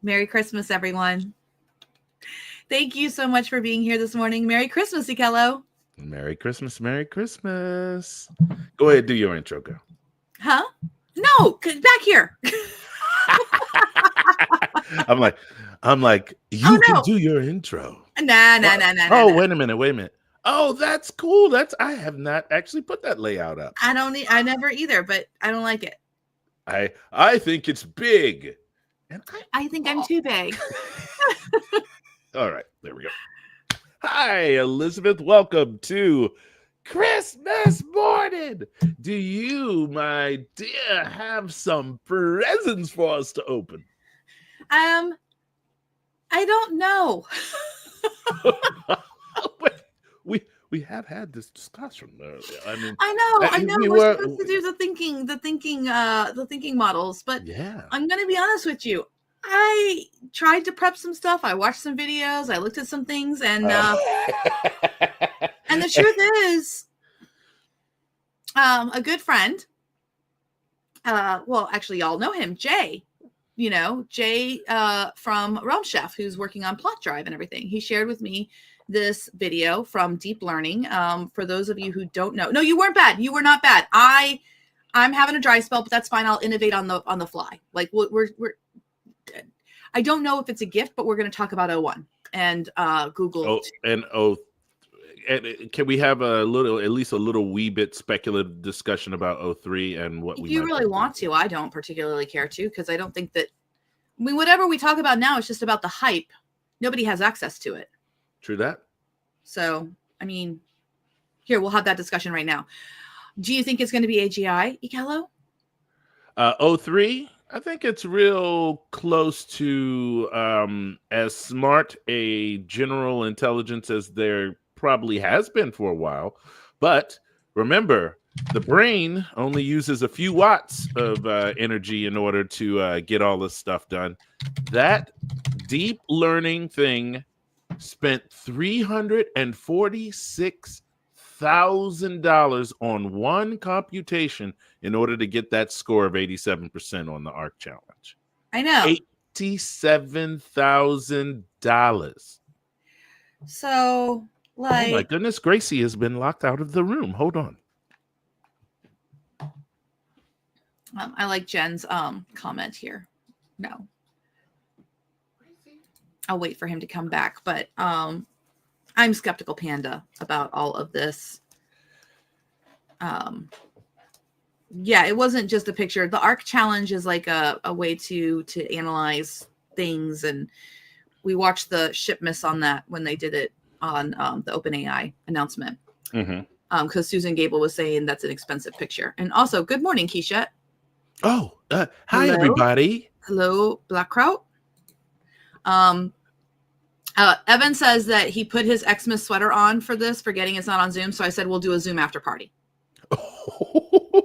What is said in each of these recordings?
Merry Christmas, everyone. Thank you so much for being here this morning. Merry Christmas, Ekello. Merry Christmas. Merry Christmas. Go ahead, do your intro, girl. Huh? No, back here. I'm like, you can do your intro. Nah. Wait a minute. Oh, that's cool. I have not actually put that layout up. I never either, but I don't like it. I think it's big. And I think I'm too big. All right, there we go. Hi, Elizabeth. Welcome to Christmas morning. Do you, my dear, have some presents for us to open? I don't know. We have had this discussion earlier. I know. We're supposed to do the thinking models, but yeah, I'm going to be honest with you. I tried to prep some stuff. I watched some videos. I looked at some things, and and the truth is, a good friend. Well, actually, y'all know him, Jay. Jay from Realm Chef, who's working on Plot Drive and everything. He shared with me this video from Deep Learning. For those of you who don't know, no, you weren't bad. You were not bad. I'm having a dry spell, but that's fine. I'll innovate on the fly. Like we're I don't know if it's a gift, but we're going to talk about 01 and Google. And can we have at least a little wee bit speculative discussion about 03 and what if you really want to? I don't particularly care to, because I don't think that. I mean, whatever we talk about now is just about the hype. Nobody has access to it. True that. So, I mean, here, we'll have that discussion right now. Do you think it's going to be AGI, Ekello? 03, I think it's real close to as smart a general intelligence as there probably has been for a while. But remember, the brain only uses a few watts of energy in order to get all this stuff done. That deep learning thing spent $346,000 on one computation in order to get that score of 87% on the ARC challenge. I know. $87,000. So, like, oh my goodness, Gracie has been locked out of the room. Hold on. I like Jen's comment here. No. I'll wait for him to come back, but I'm skeptical panda about all of this. Yeah, it wasn't just a picture. The ARC challenge is like a way to analyze things, and we watched the ship miss on that when they did it on the OpenAI announcement. Because Susan Gable was saying that's an expensive picture. And also, good morning, Keisha. Oh, hi everybody. Hello, Black Kraut. Evan says that he put his Xmas sweater on for this, forgetting it's not on Zoom. So I said, we'll do a Zoom after party.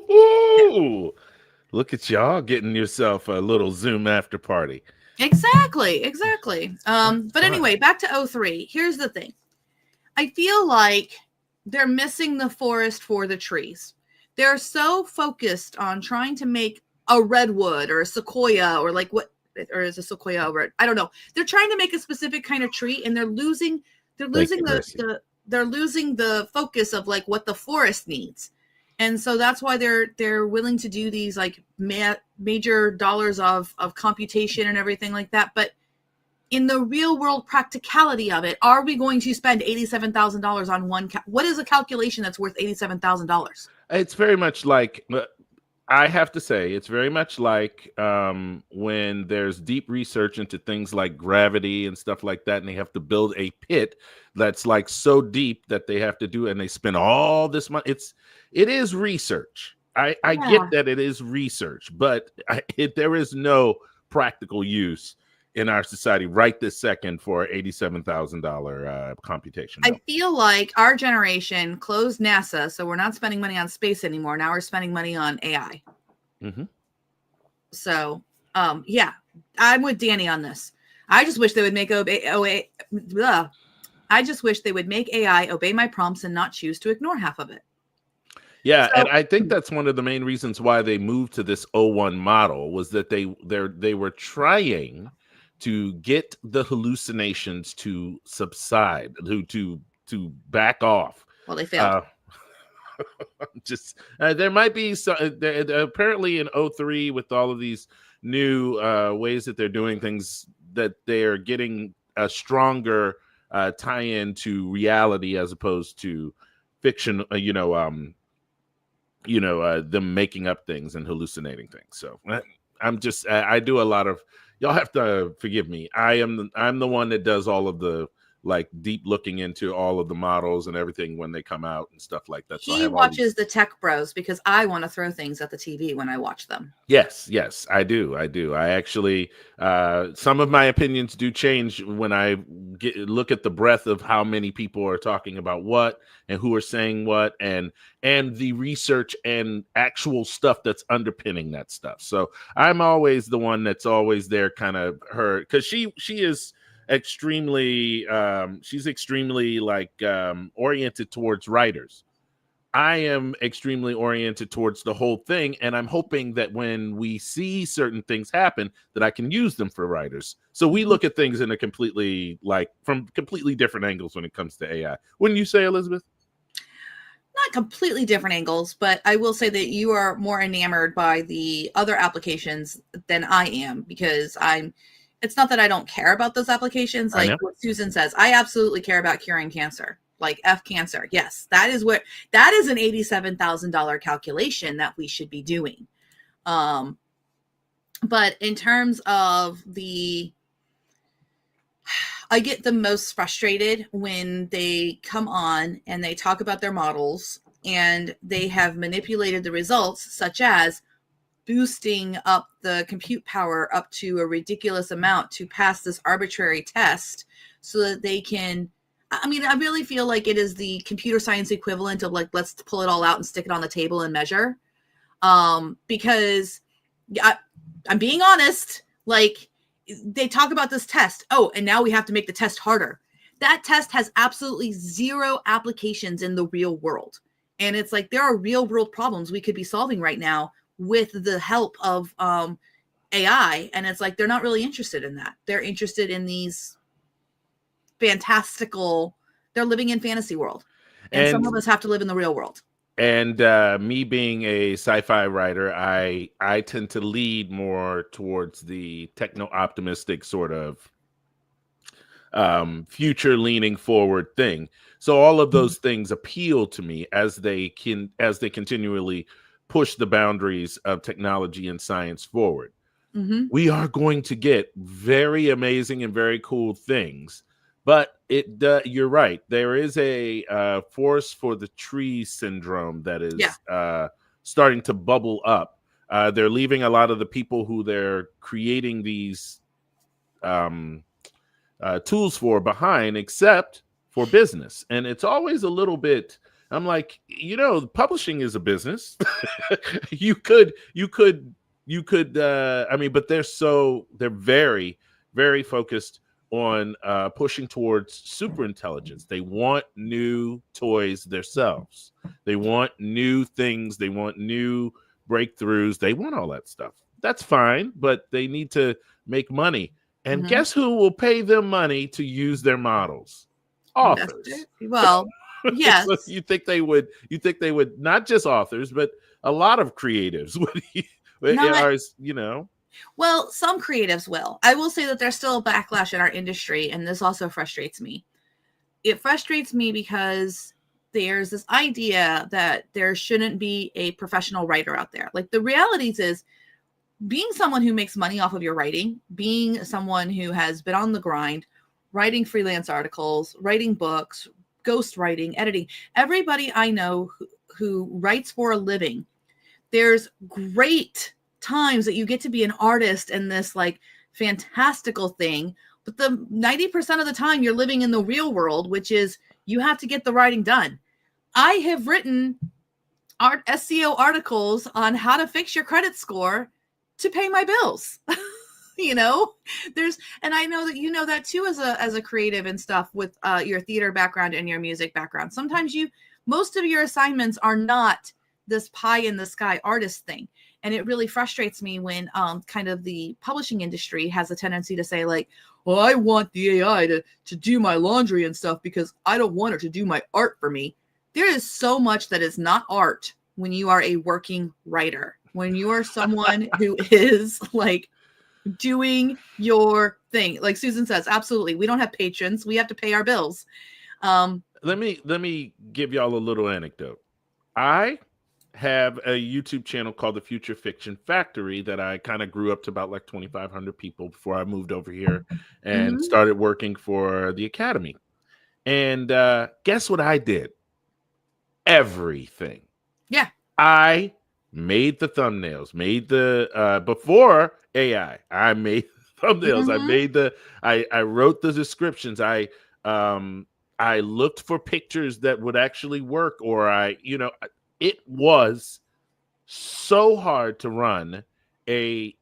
Oh, look at y'all getting yourself a little Zoom after party. Exactly. But anyway, back to 03. Here's the thing. I feel like they're missing the forest for the trees. They're so focused on trying to make a redwood or a sequoia, or like what, or is a sequoia over it? I don't know. They're trying to make a specific kind of tree, and they're losing the focus of like what the forest needs. And so that's why they're willing to do these like major dollars of computation and everything like that. But in the real world practicality of it, are we going to spend $87,000 on one? What is a calculation that's worth $87,000? It's very much like, I have to say, it's very much like when there's deep research into things like gravity and stuff like that, and they have to build a pit that's like so deep that they have to do it, and they spend all this money. It is research. I get that it is research, but there is no practical use in our society right this second for $87,000 computation. I feel like our generation closed NASA, so we're not spending money on space anymore. Now we're spending money on AI. So, yeah, I'm with Danny on this. I just wish they would make I just wish they would make AI obey my prompts and not choose to ignore half of it. Yeah, and I think that's one of the main reasons why they moved to this 01 model, was that they were trying to get the hallucinations to subside, to back off. Well, they failed. Just there might be some apparently in 03 with all of these new ways that they're doing things, that they're getting a stronger tie-in to reality as opposed to fiction, them making up things and hallucinating things. So I do a lot of, y'all have to forgive me. I'm the one that does all of the like deep looking into all of the models and everything when they come out and stuff like that. So He watches the tech bros because I want to throw things at the TV when I watch them. Yes, I do. I actually, some of my opinions do change when I look at the breadth of how many people are talking about what and who are saying what, and the research and actual stuff that's underpinning that stuff. So I'm always the one that's always there, kind of her, because she is extremely, she's extremely like oriented towards writers. I am extremely oriented towards the whole thing, and I'm hoping that when we see certain things happen, that I can use them for writers. So we look at things in a from completely different angles when it comes to AI. Wouldn't you say, Elizabeth? Not completely different angles, but I will say that you are more enamored by the other applications than I am, because it's not that I don't care about those applications. Like what Susan says, I absolutely care about curing cancer. Like F cancer. Yes, that is an $87,000 calculation that we should be doing. But in terms of I get the most frustrated when they come on and they talk about their models and they have manipulated the results, such as boosting up the compute power up to a ridiculous amount to pass this arbitrary test so that they can, I mean, I really feel like it is the computer science equivalent of like, let's pull it all out and stick it on the table and measure. Because I'm being honest, like they talk about this test. Oh, and now we have to make the test harder. That test has absolutely zero applications in the real world. And it's like, there are real world problems we could be solving right now with the help of AI. And it's like, they're not really interested in that. They're interested in these fantastical, they're living in fantasy world, and some of us have to live in the real world. And me being a sci-fi writer, I tend to lead more towards the techno-optimistic sort of future leaning forward thing. So all of those things appeal to me as they continually push the boundaries of technology and science forward. We are going to get very amazing and very cool things. But you're right. There is a forest for the trees syndrome that is starting to bubble up. They're leaving a lot of the people who they're creating these tools for behind, except for business. And it's always a little bit, I'm like, publishing is a business. you could, I mean, but they're very, very focused on pushing towards super intelligence. They want new toys themselves. They want new things. They want new breakthroughs. They want all that stuff. That's fine, but they need to make money. And guess who will pay them money to use their models? Authors. Well, yes. So you think they would not just authors, but a lot of creatives would, Well, some creatives will. I will say that there's still a backlash in our industry, and this also frustrates me. It frustrates me because there's this idea that there shouldn't be a professional writer out there. Like, the realities is, being someone who makes money off of your writing, being someone who has been on the grind, writing freelance articles, writing books, ghostwriting, editing, everybody I know who writes for a living, there's great times that you get to be an artist in this like fantastical thing, but the 90% of the time you're living in the real world, which is you have to get the writing done. I have written SEO articles on how to fix your credit score to pay my bills. And I know that you know that too as a creative and stuff with your theater background and your music background. Sometimes most of your assignments are not this pie in the sky artist thing. And it really frustrates me when kind of the publishing industry has a tendency to say like, well, I want the AI to do my laundry and stuff because I don't want her to do my art for me. There is so much that is not art when you are a working writer, when you are someone who is like doing your thing. Like Susan says, absolutely. We don't have patrons. We have to pay our bills. Let me give y'all a little anecdote. I have a YouTube channel called The Future Fiction Factory that I kind of grew up to about like 2,500 people before I moved over here and started working for the Academy. And guess what I did? Everything. Yeah. I made the thumbnails, made the before AI. I made thumbnails. I made the I wrote the descriptions. I looked for pictures that would actually work, or it was so hard to run a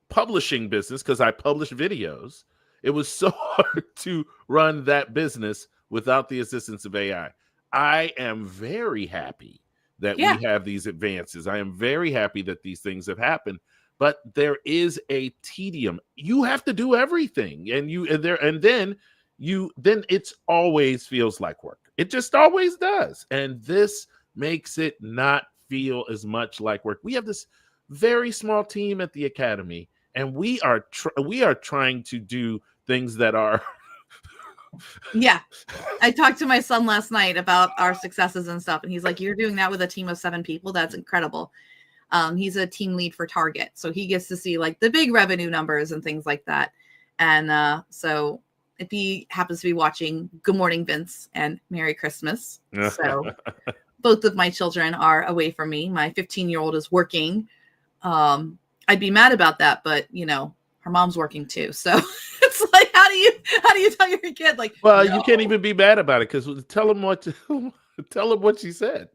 publishing business because I published videos. It was so hard to run that business without the assistance of AI. I am very happy that we have these advances. I am very happy that these things have happened, but there is a tedium. You have to do everything, and then it's always feels like work. It just always does. And this makes it not feel as much like work. We have this very small team at the Academy, and we are trying to do things that are Yeah. I talked to my son last night about our successes and stuff, and he's like, you're doing that with a team of 7 people? That's incredible. He's a team lead for Target, so he gets to see like the big revenue numbers and things like that. And so if he happens to be watching, good morning, Vince, and Merry Christmas. So both of my children are away from me. My 15-year-old is working. I'd be mad about that, but her mom's working too. So it's like, how do you tell your kid like, well, no. You can't even be mad about it because tell him what she said.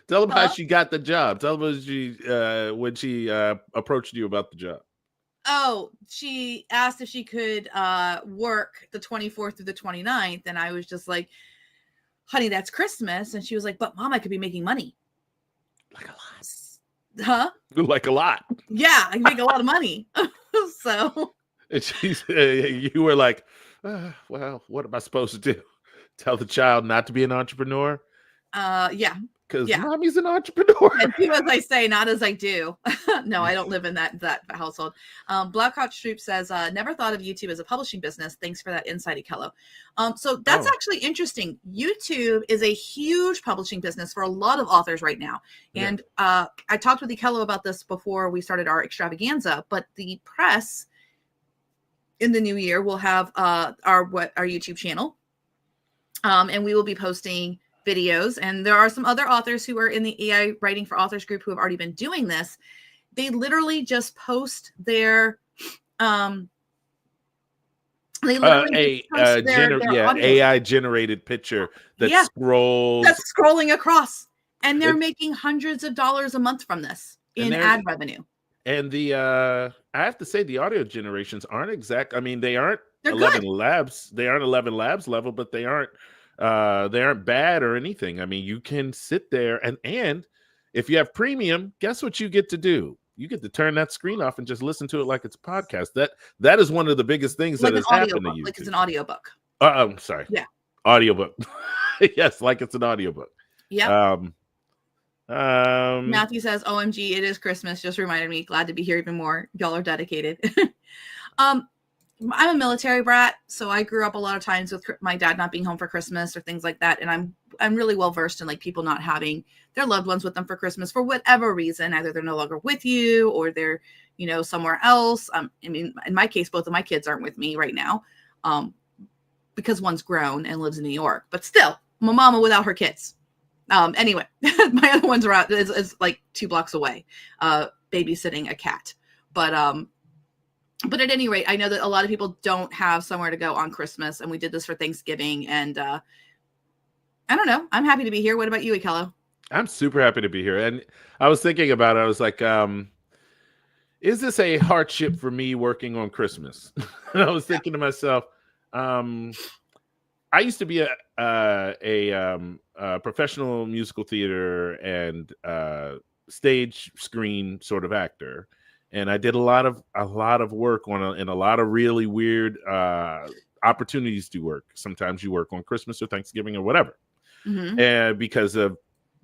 Tell him how she got the job. Tell him when she approached you about the job. Oh, she asked if she could work the 24th through the 29th. And I was just like, honey, that's Christmas. And she was like, but Mom, I could be making money. Like a lot. Huh? Like a lot. Yeah, I can make a lot of money. So. And you were like, well, what am I supposed to do? Tell the child not to be an entrepreneur? Yeah. Because Mommy's an entrepreneur. And do as I say, not as I do. No, I don't live in that household. Blackhawk Stroop says, never thought of YouTube as a publishing business. Thanks for that insight, Ekello. So that's actually interesting. YouTube is a huge publishing business for a lot of authors right now. And I talked with Ekello about this before we started our extravaganza, but the press in the new year will have our YouTube channel. And we will be posting videos, and there are some other authors who are in the AI Writing for Authors group who have already been doing this. They literally just post their AI generated picture that scrolls. That's scrolling across, and they're making hundreds of dollars a month from this in ad revenue. And I have to say, the audio generations aren't exact. I mean, they aren't 11 Labs. They aren't 11 Labs level, but they aren't bad or anything. I mean, you can sit there and if you have premium, guess what you get to do? You get to turn that screen off and just listen to it like it's a podcast. That is one of the biggest things that has happened to you. Like it's an audiobook. I'm sorry. Yeah. Audiobook. Yes, like it's an audiobook. Yeah. Matthew says, OMG, it is Christmas. Just reminded me. Glad to be here even more. Y'all are dedicated. I'm a military brat, so I grew up a lot of times with my dad not being home for Christmas or things like that. And I'm really well versed in like people not having their loved ones with them for Christmas for whatever reason. Either they're no longer with you or they're, somewhere else. I mean, in my case, both of my kids aren't with me right now, because one's grown and lives in New York. But still, I'm a mama without her kids. Anyway, my other ones are out is like 2 blocks away, babysitting a cat. But at any rate, I know that a lot of people don't have somewhere to go on Christmas, and we did this for Thanksgiving. And I don't know. I'm happy to be here. What about you, Ekello? I'm super happy to be here. And I was thinking about it. I was like, is this a hardship for me working on Christmas? And I was thinking to myself, I used to be a professional musical theater and stage screen sort of actor, and I did a lot of work on in a lot of really weird opportunities to work. Sometimes you work on Christmas or Thanksgiving or whatever, and because of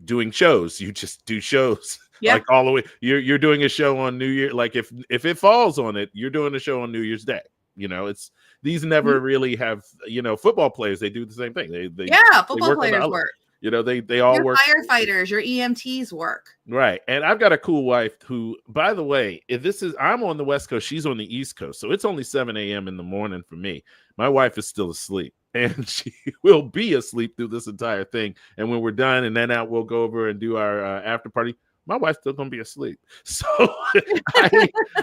doing shows, you just do shows like all the way. You're doing a show on New Year, like if it falls on it, you're doing a show on New Year's Day. It's these never really have, football players, they do the same thing. They football players work. They all your work. Firefighters, your EMTs work. Right. And I've got a cool wife who, by the way, I'm on the West Coast, she's on the East Coast. So it's only 7 a.m. in the morning for me. My wife is still asleep, and she will be asleep through this entire thing. And when we're done, and then we'll go over and do our after party, my wife's still gonna be asleep. So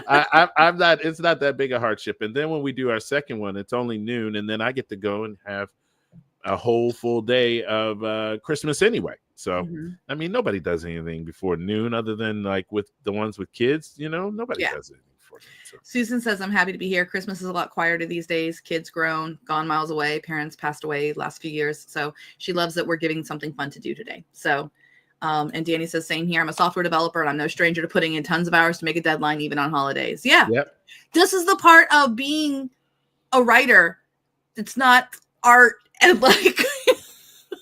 I'm not, it's not that big a hardship. And then when we do our second one, it's only noon, and then I get to go and have a whole full day of Christmas anyway. So I mean, nobody does anything before noon other than like with the ones with kids, nobody does anything before noon. So. Susan says, I'm happy to be here. Christmas is a lot quieter these days. Kids grown, gone miles away. Parents passed away last few years. So she loves that we're giving something fun to do today. So and Danny says, same here. I'm a software developer and I'm no stranger to putting in tons of hours to make a deadline, even on holidays. Yeah. Yep. This is the part of being a writer. It's not art and like,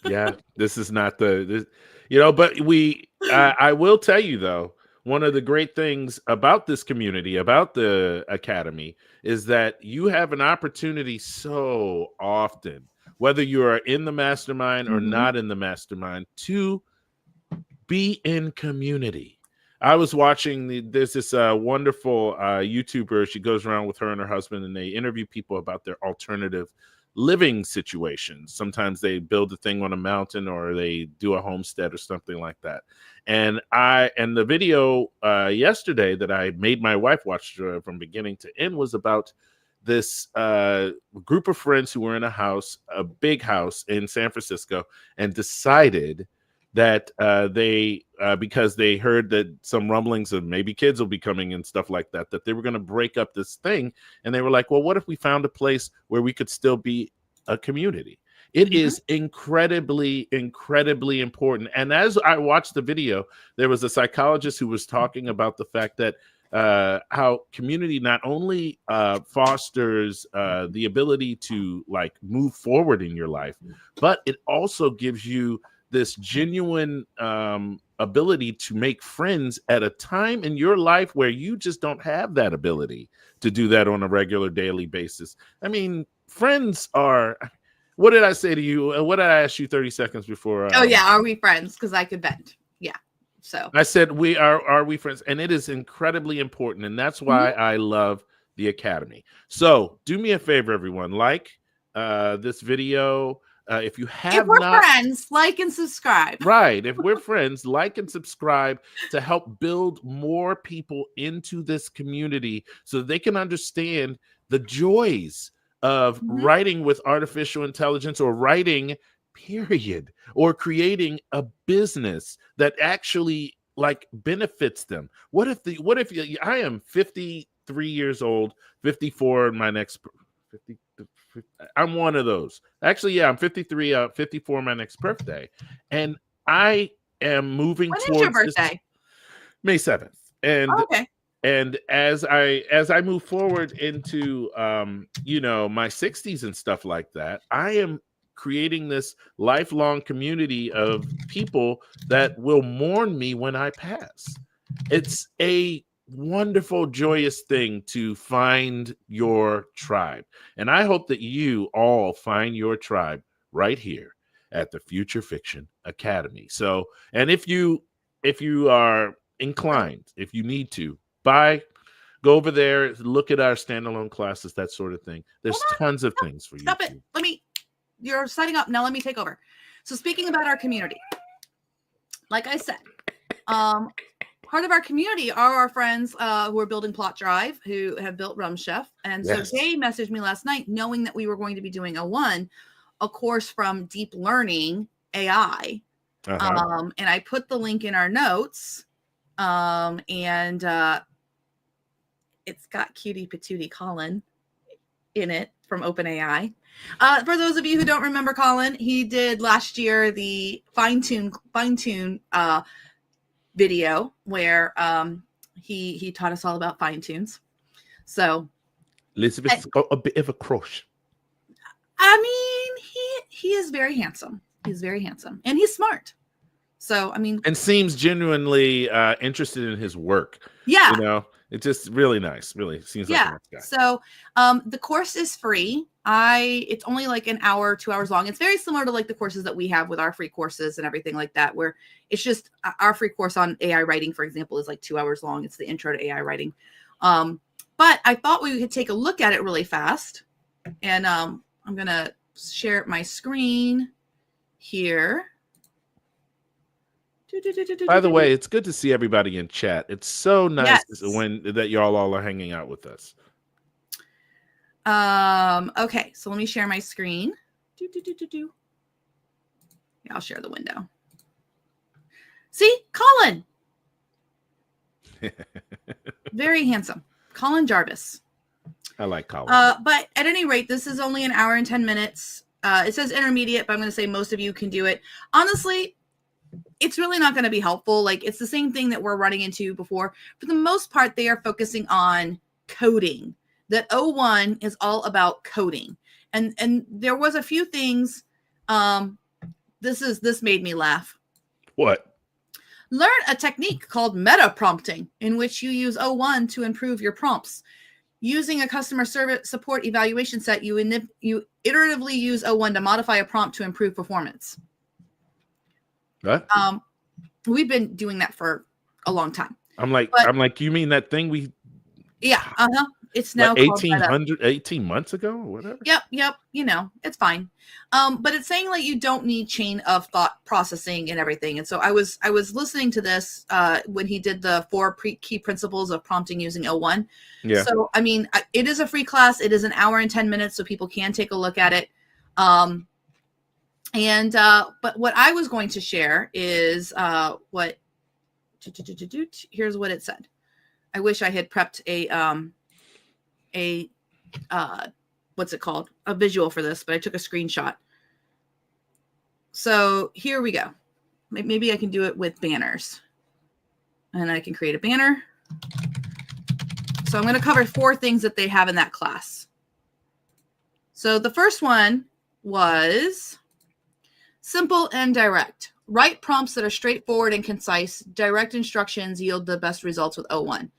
yeah, this is not but I will tell you though, one of the great things about this community, about the Academy, is that you have an opportunity so often, whether you are in the mastermind or not in the mastermind, to be in community. I was watching there's this wonderful YouTuber. She goes around with her and her husband, and they interview people about their alternative living situations. Sometimes they build a thing on a mountain, or they do a homestead or something like that. And the video yesterday that I made my wife watch from beginning to end was about this group of friends who were in a big house in San Francisco, and decided that because they heard that some rumblings of maybe kids will be coming and stuff like that, that they were going to break up this thing. And they were like, well, what if we found a place where we could still be a community? It is incredibly, incredibly important. And as I watched the video, there was a psychologist who was talking about the fact that how community not only fosters the ability to like move forward in your life, but it also gives you this genuine ability to make friends at a time in your life where you just don't have that ability to do that on a regular daily basis. I mean, friends are, what did I say to you? What did I ask you 30 seconds before? Are we friends? Because I could vent. Yeah. So I said, are we friends? And it is incredibly important. And that's why I love the Academy. So do me a favor, everyone, like this video. If we're friends, like and subscribe. Right. If we're friends, like and subscribe to help build more people into this community so they can understand the joys of writing with artificial intelligence, or writing, period, or creating a business that actually like benefits them. What if I am 53 years old, 54 in my next 50. I'm one of those. Actually, yeah, I'm 53, 54 my next birthday. And I am moving towards your birthday? May 7th. And okay. And as I move forward into my 60s and stuff like that, I am creating this lifelong community of people that will mourn me when I pass. It's a wonderful, joyous thing to find your tribe. And I hope that you all find your tribe right here at the Future Fiction Academy. So, and if you are inclined, if you need to, go over there, look at our standalone classes, that sort of thing. There's tons of things for you. Stop it. You're setting up. Now let me take over. So speaking about our community, like I said, part of our community are our friends who are building Plot Drive, who have built Rum Chef. And so they messaged me last night knowing that we were going to be doing a course from Deep Learning AI. And I put the link in our notes. And it's got cutie patootie Colin in it from OpenAI. For those of you who don't remember Colin, he did last year the fine tune video where he taught us all about fine tunes. So Elizabeth's got a bit of a crush. I mean, he is very handsome. He's very handsome and he's smart. So I mean, and seems genuinely interested in his work. Yeah, you know, it's just really nice. Really seems like a nice guy. So the course is free. It's only like an hour, 2 hours long. It's very similar to like the courses that we have with our free courses and everything like that, where it's just our free course on AI writing, for example, is like 2 hours long. It's the intro to AI writing. But I thought we could take a look at it really fast. And I'm going to share my screen here. By the way, it's good to see everybody in chat. It's so nice Yes. when that y'all all are hanging out with us. Okay, so let me share my screen. Yeah, I'll share the window. See, Colin. Very handsome. Colin Jarvis. I like Colin. But at any rate, this is only an hour and 10 minutes. It says intermediate, but I'm going to say most of you can do it. Honestly, it's really not going to be helpful. Like, it's the same thing that we're running into before. For the most part, they are focusing on coding. That 01 is all about coding. And there was a few things. This made me laugh. What? Learn a technique called meta prompting, in which you use 01 to improve your prompts. Using a customer service support evaluation set, you iteratively use 01 to modify a prompt to improve performance. What? We've been doing that for a long time. I'm like, you mean that thing we? Yeah. It's now like 18 months ago or whatever. Yep. You know, it's fine. But it's saying like you don't need chain of thought processing and everything. And so I was listening to this when he did the 4 key principles of prompting using 01. Yeah. So I mean, it is a free class. It is an hour and 10 minutes, so people can take a look at it. But what I was going to share is here's what it said. I wish I had prepped what's it called? A visual for this, but I took a screenshot. So here we go. Maybe I can do it with banners. And I can create a banner. So I'm going to cover 4 things that they have in that class. So the first one was simple and direct. Write prompts that are straightforward and concise. Direct instructions yield the best results with 01.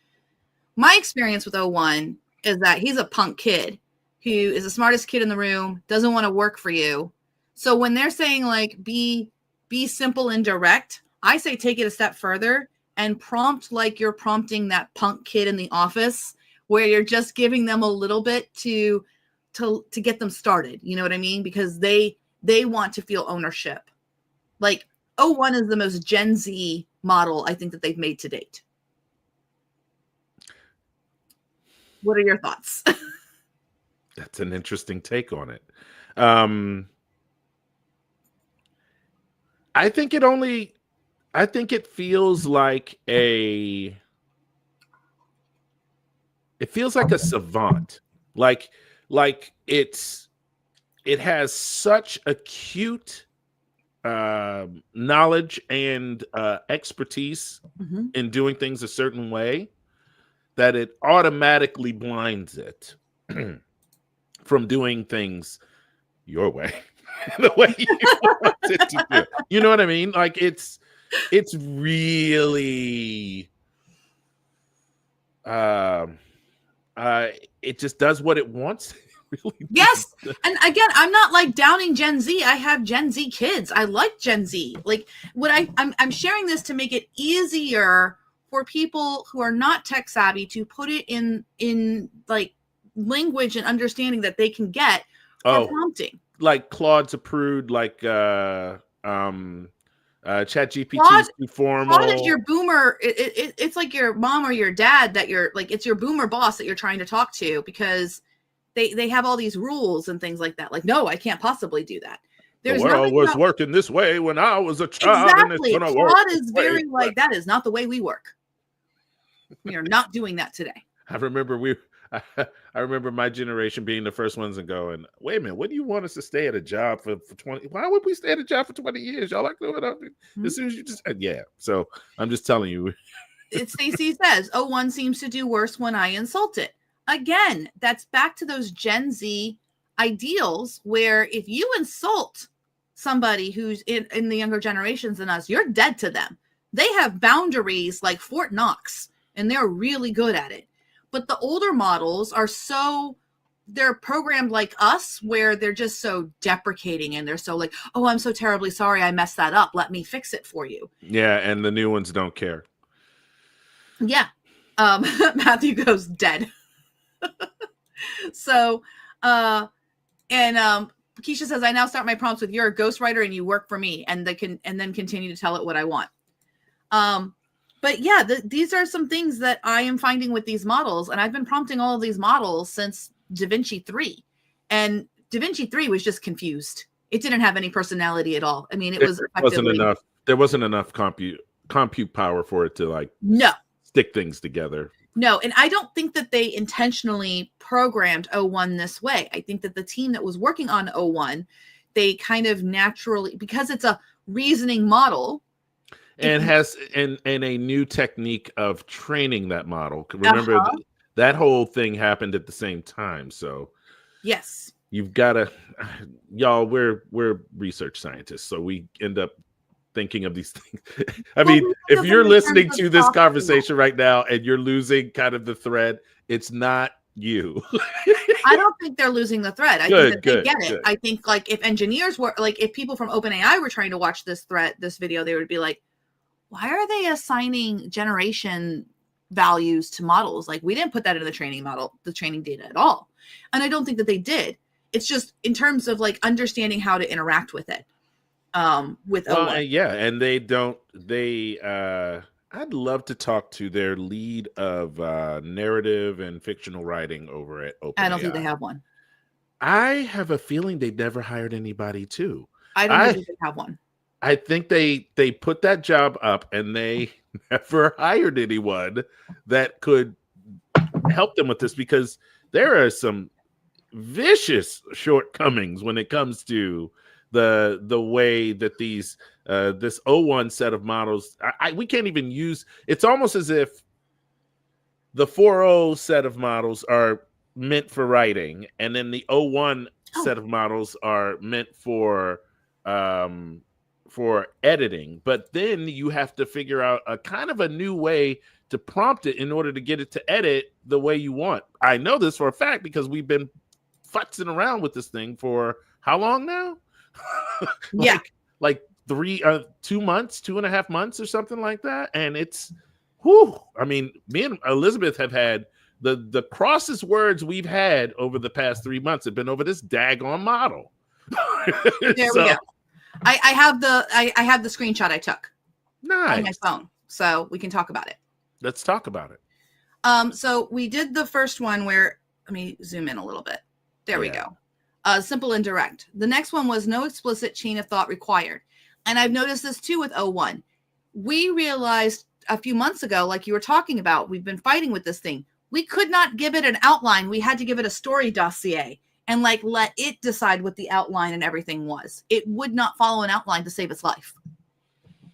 My experience with 01 is that he's a punk kid who is the smartest kid in the room, doesn't want to work for you. So when they're saying like be simple and direct, I say take it a step further and prompt like you're prompting that punk kid in the office, where you're just giving them a little bit to get them started. You know what I mean? Because they want to feel ownership. Like 01 is the most Gen Z model I think that they've made to date. What are your thoughts? That's an interesting take on it. I think it feels like a savant. Like it has such acute knowledge and expertise in doing things a certain way that it automatically blinds it from doing things your way, the way you want it to do. You know what I mean? Like it's really it just does what it wants. Really. Yes. And again, I'm not like downing Gen Z. I have Gen Z kids. I like Gen Z. Like what I'm sharing this to make it easier for people who are not tech savvy to put it in like language and understanding that they can get for prompting. Like Claude's approved, like ChatGPT is too formal. Claude is your boomer. It's like your mom or your dad that you're like, it's your boomer boss that you're trying to talk to, because they have all these rules and things like that. Like, no, I can't possibly do that. The world was working this way when I was a child. Exactly. And it's Claude is very like, that is not the way we work. We are not doing that today. I remember I remember my generation being the first ones and going, wait a minute, what do you want us to stay at a job for 20? Why would we stay at a job for 20 years? Y'all like doing it as soon as you just, yeah. So I'm just telling you. Stacy says, "Oh, one seems to do worse when I insult it." Again, that's back to those Gen Z ideals where if you insult somebody who's in the younger generations than us, you're dead to them. They have boundaries like Fort Knox, and they're really good at it. But the older models are they're programmed like us, where they're just so deprecating and they're so like, oh, I'm so terribly sorry I messed that up. Let me fix it for you. Yeah, and the new ones don't care. Yeah. Matthew goes dead. So, Keisha says, I now start my prompts with, you're a ghostwriter and you work for me, and then continue to tell it what I want. But yeah, these are some things that I am finding with these models, and I've been prompting all of these models since DaVinci 3, and DaVinci 3 was just confused. It didn't have any personality at all. I mean, it was effectively enough. There wasn't enough compute power for it to stick things together. No, and I don't think that they intentionally programmed O1 this way. I think that the team that was working on O1, they kind of naturally, because it's a reasoning model, and has and a new technique of training that model. Remember, that whole thing happened at the same time. So yes, you've got to, y'all. We're research scientists, so we end up thinking of these things. I mean, if you're listening to this conversation right now and you're losing kind of the thread, it's not you. I don't think they're losing the thread. I think that they get it. I think like if engineers were like, if people from OpenAI were trying to watch this video, they would be like, why are they assigning generation values to models? Like, we didn't put that in the training data at all. And I don't think that they did. It's just in terms of like understanding how to interact with it. With O1. Yeah, and I'd love to talk to their lead of narrative and fictional writing over at OpenAI. I don't think they have one. I have a feeling they've never hired anybody too. I don't think they have one. I think they put that job up and they never hired anyone that could help them with this, because there are some vicious shortcomings when it comes to the way that these this O1 set of models, we can't even use. It's almost as if the 4.0 set of models are meant for writing, and then the O1 set of models are meant for editing. But then you have to figure out a kind of a new way to prompt it in order to get it to edit the way you want. I know this for a fact because we've been futzing around with this thing for how long now? like 2 months, 2.5 months or something like that. And it's, I mean, me and Elizabeth have had the crossest words we've had over the past 3 months have been over this daggone model. There we go. I have the screenshot I took on my phone, so we can talk about it. Let's talk about it. So we did the first one where, let me zoom in a little bit. There we go. Simple and direct. The next one was no explicit chain of thought required. And I've noticed this too with O1. We realized a few months ago, like you were talking about, we've been fighting with this thing. We could not give it an outline. We had to give it a story dossier and like let it decide what the outline and everything was. It would not follow an outline to save its life.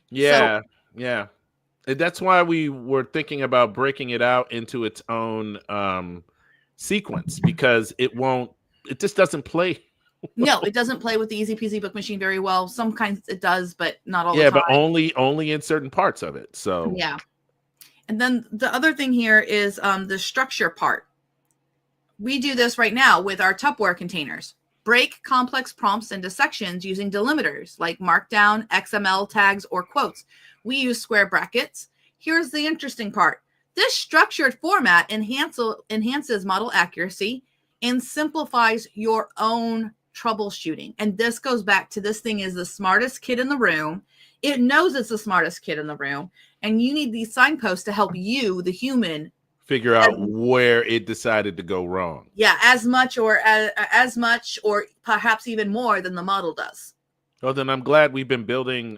Yeah. That's why we were thinking about breaking it out into its own sequence, because it just doesn't play. No, it doesn't play with the easy peasy book machine very well. Some kinds it does, but not all the time. Yeah, but only in certain parts of it. So yeah. And then the other thing here is the structure part. We do this right now with our Tupperware containers. Break complex prompts into sections using delimiters like Markdown, XML tags, or quotes. We use square brackets. Here's the interesting part. This structured format enhances model accuracy and simplifies your own troubleshooting. And this goes back to, this thing is the smartest kid in the room. It knows it's the smartest kid in the room. And you need these signposts to help you, the human, figure out where it decided to go wrong. Yeah, as much or perhaps even more than the model does. Well, then I'm glad we've been building,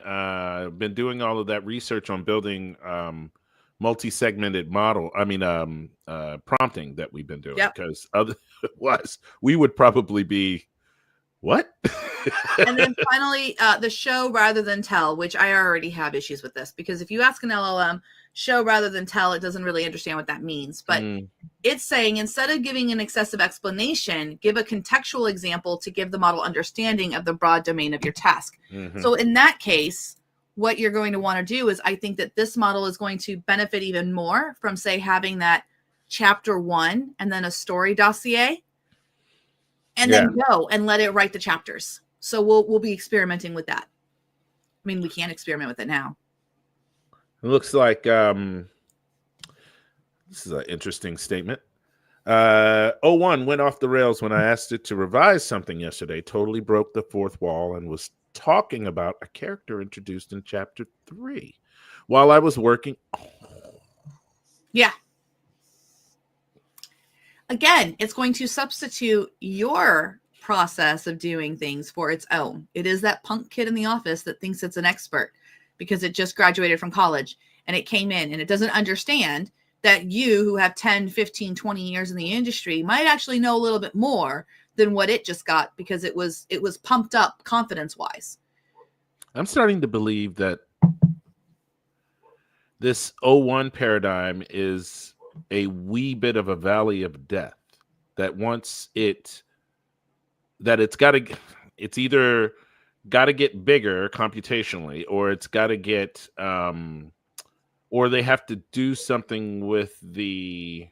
been doing all of that research on building multi-segmented model. I mean, prompting that we've been doing, Yep. because otherwise we would probably be what? And then finally, the show rather than tell, which I already have issues with this, because if you ask an LLM, show rather than tell, it doesn't really understand what that means. But it's saying, instead of giving an excessive explanation, give a contextual example to give the model understanding of the broad domain of your task. So in that case, what you're going to want to do is, I think that this model is going to benefit even more from, say, having that chapter 1 and then a story dossier, and then go and let it write the chapters. So we'll be experimenting with that. I mean, we can't experiment with it now. It looks like this is an interesting statement. O1 went off the rails when I asked it to revise something yesterday. Totally broke the fourth wall and was talking about a character introduced in chapter 3 while I was working. Yeah. Again, it's going to substitute your process of doing things for its own. It is that punk kid in the office that thinks it's an expert because it just graduated from college and it came in, and it doesn't understand that you, who have 10, 15, 20 years in the industry, might actually know a little bit more than what it just got, because it was pumped up confidence-wise. I'm starting to believe that this O1 paradigm is a wee bit of a valley of death, that once it's either got to get bigger computationally, or it's got to get or they have to do something with the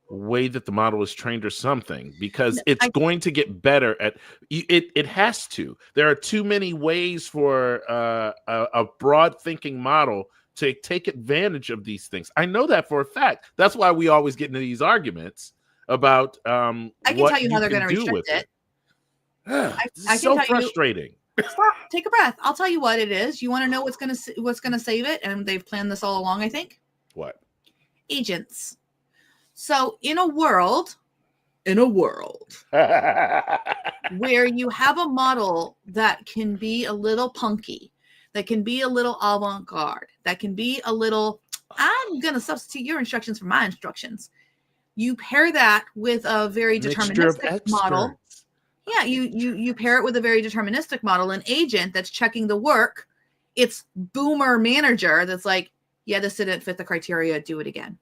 way that the model is trained or something, because it's going to get better at it. It has to. There are too many ways for a broad thinking model to take advantage of these things. I know that for a fact. That's why we always get into these arguments about I can tell you how they're going to restrict it. It's so frustrating. Stop. Take a breath. I'll tell you what it is. You want to know what's going to save it? And they've planned this all along, I think. What? Agents. So in a world where you have a model that can be a little punky, that can be a little avant-garde, that can be a little, I'm going to substitute your instructions for my instructions. You pair that with a very deterministic model. Yeah, you pair it with a very deterministic model, an agent that's checking the work. It's boomer manager that's like, yeah, this didn't fit the criteria, do it again.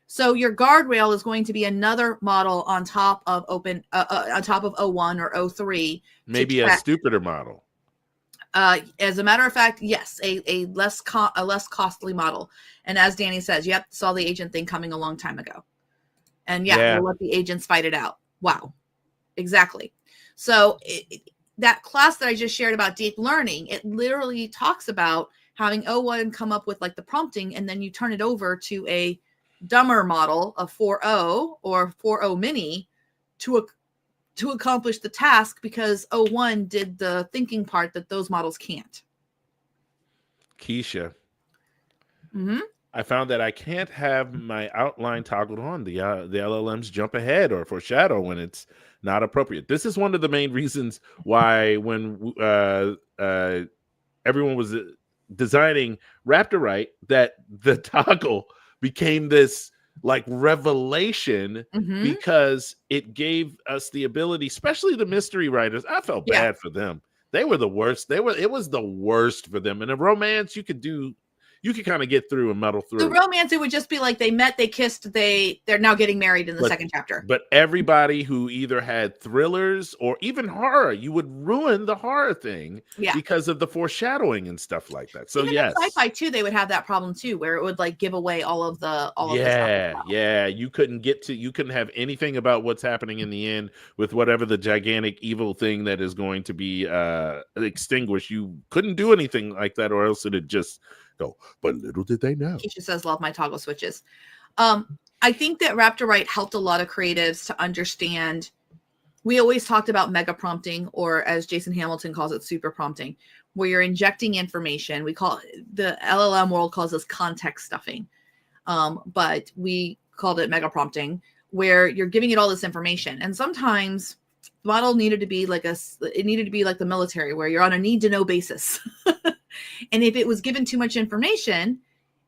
So your guardrail is going to be another model on top of on top of O1 or O3. Maybe a stupider model. As a matter of fact, yes, a less costly model. And as Danny says, yep, saw the agent thing coming a long time ago. And we'll let the agents fight it out. Wow, exactly. So that class that I just shared about deep learning, it literally talks about having O1 come up with like the prompting, and then you turn it over to a dumber model of 4.0 or 4.0 mini to accomplish the task, because O1 did the thinking part that those models can't. Keisha, I found that I can't have my outline toggled on. The LLMs jump ahead or foreshadow when it's not appropriate. This is one of the main reasons why when everyone was designing Raptorite, that the toggle became this like revelation, because it gave us the ability, especially the mystery writers. I felt bad for them. They were the worst. It was the worst for them. In a romance, you could kind of get through and muddle through. The romance, it would just be like they met, they kissed, they're now getting married in the second chapter. But everybody who either had thrillers or even horror, you would ruin the horror thing because of the foreshadowing and stuff like that. So even in sci-fi too, they would have that problem too, where it would like give away all of the stuff. Yeah. You couldn't have anything about what's happening in the end with whatever the gigantic evil thing that is going to be extinguished. You couldn't do anything like that, or else it'd just go. But little did they know. Keisha says, love my toggle switches. I think that Raptorite helped a lot of creatives to understand. We always talked about mega prompting, or as Jason Hamilton calls it, super prompting, where you're injecting information. We call it, the LLM world calls this context stuffing. But we called it mega prompting, where you're giving it all this information. And sometimes the model needed to be like the military, where you're on a need to know basis. And if it was given too much information,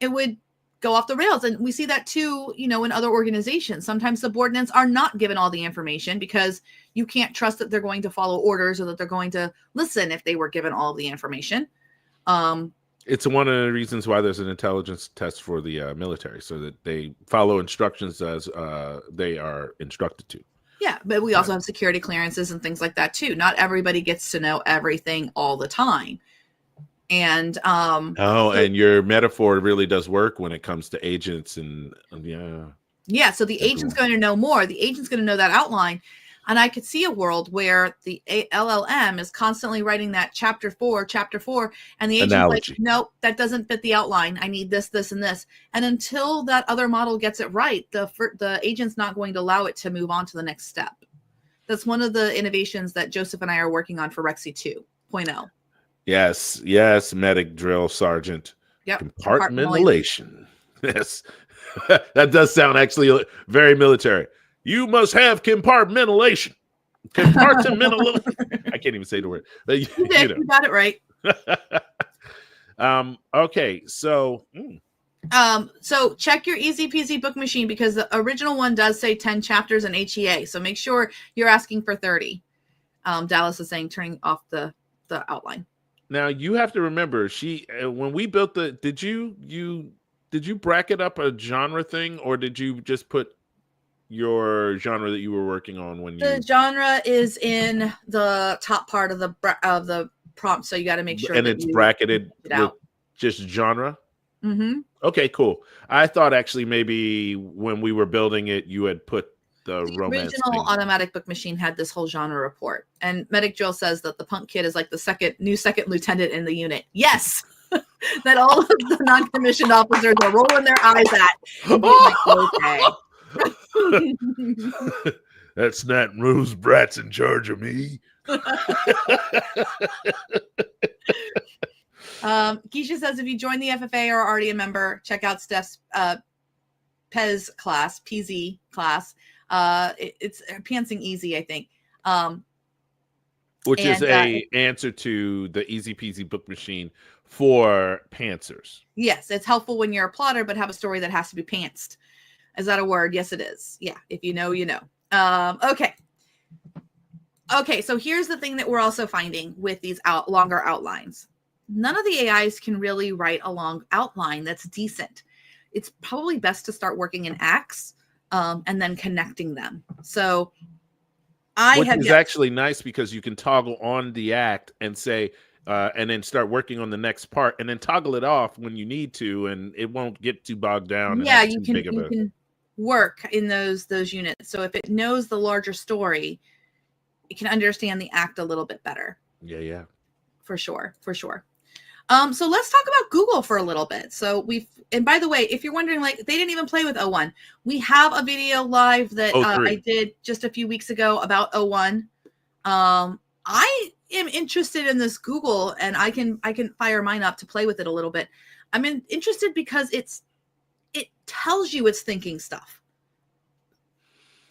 it would go off the rails. And we see that too, in other organizations. Sometimes subordinates are not given all the information because you can't trust that they're going to follow orders or that they're going to listen if they were given all the information. It's one of the reasons why there's an intelligence test for the military, so that they follow instructions as they are instructed to. Yeah, but we also have security clearances and things like that too. Not everybody gets to know everything all the time. And and your metaphor really does work when it comes to agents and so the agent's going to know more. The agent's going to know that outline. And I could see a world where the LLM is constantly writing that chapter 4, and the agent's like, nope, that doesn't fit the outline. I need this, this, and this. And until that other model gets it right, the agent's not going to allow it to move on to the next step. That's one of the innovations that Joseph and I are working on for Rexy 2.0. Yes, medic drill sergeant. Yep. Compartmentalization. Yes. That does sound actually very military. You must have compartmentalization. I can't even say the word. But, you got it right. Okay, so so check your Easy Peasy book machine, because the original one does say 10 chapters in HEA. So make sure you're asking for 30. Dallas is saying turning off the outline. Now you have to remember, when we built did you bracket up a genre thing, or did you just put your genre that you were working on when the genre is in the top part of the prompt, so you got to make sure and it's bracketed with just genre. Mm-hmm. Okay, cool. I thought actually maybe when we were building it, you had put the romance original thing. Automatic Book Machine had this whole genre report, and Medic Jill says that the punk kid is like the second lieutenant in the unit. Yes. That all of the non-commissioned officers are rolling their eyes at and being like, okay. That's not Rose Brat's in charge of me. Keisha says, if you join the FFA or are already a member, check out Steph's PEZ class, PZ class. It's Pantsing Easy, I think. Which is a answer to the Easy Peasy book machine for pantsers. Yes, it's helpful when you're a plotter, but have a story that has to be pantsed. Is that a word? Yes, it is. Yeah, if you know, you know. Okay. So here's the thing that we're also finding with these longer outlines. None of the AIs can really write a long outline that's decent. It's probably best to start working in acts and then connecting them. So which is actually nice, because you can toggle on the act and say, and then start working on the next part, and then toggle it off when you need to, and it won't get too bogged down. Yeah, you can work in those units. So if it knows the larger story, it can understand the act a little bit better. Yeah. For sure. So let's talk about Google for a little bit. So and by the way, if you're wondering, like, they didn't even play with O1. We have a video live that I did just a few weeks ago about O1. I am interested in this Google, and I can fire mine up to play with it a little bit. I'm interested because it tells you it's thinking stuff.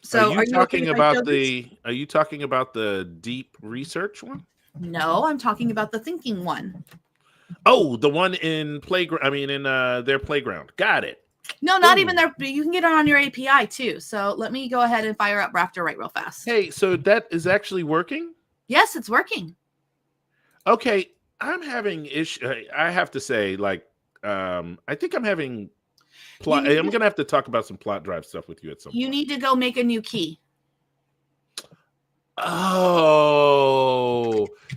So are you talking about the deep research one? No, I'm talking about the thinking one. Oh, the one in playground. I mean, in their playground. Got it. No, not even there. You can get it on your API too. So let me go ahead and fire up Raptor right real fast. Hey, so that is actually working? Yes, it's working. Okay, I'm having I have to say, like, I think I'm having plot. I'm gonna have to talk about some plot drive stuff with you at some point. You need to go make a new key. Oh,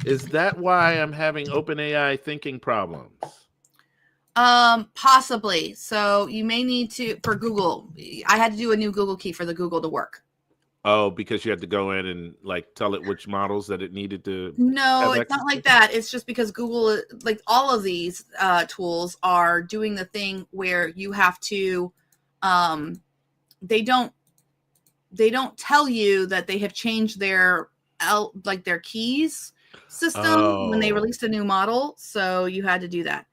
is that why I'm having OpenAI thinking problems? Possibly. So you may need to, for Google, I had to do a new Google key for the Google to work. Oh, because you had to go in and like tell it which models that it needed to. No, it's not like that. It's just because Google, like all of these tools, are doing the thing where you have to, they don't tell you that they have changed their keys system when they released a new model. So you had to do that.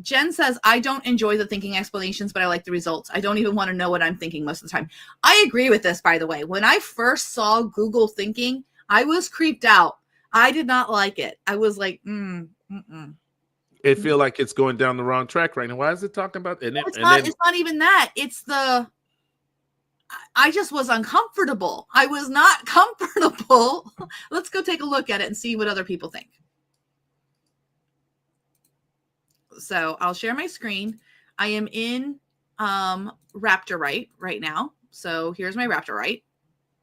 Jen says, I don't enjoy the thinking explanations, but I like the results. I don't even want to know what I'm thinking most of the time. I agree with this, by the way. When I first saw Google thinking, I was creeped out. I did not like it. I was like, it feel like it's going down the wrong track right now. Why is it talking about and, It's and not. then It's not even that. It's the. I just was uncomfortable. I was not comfortable. Let's go take a look at it and see what other people think. So I'll share my screen. I am in Raptorite right now. So here's my Raptorite,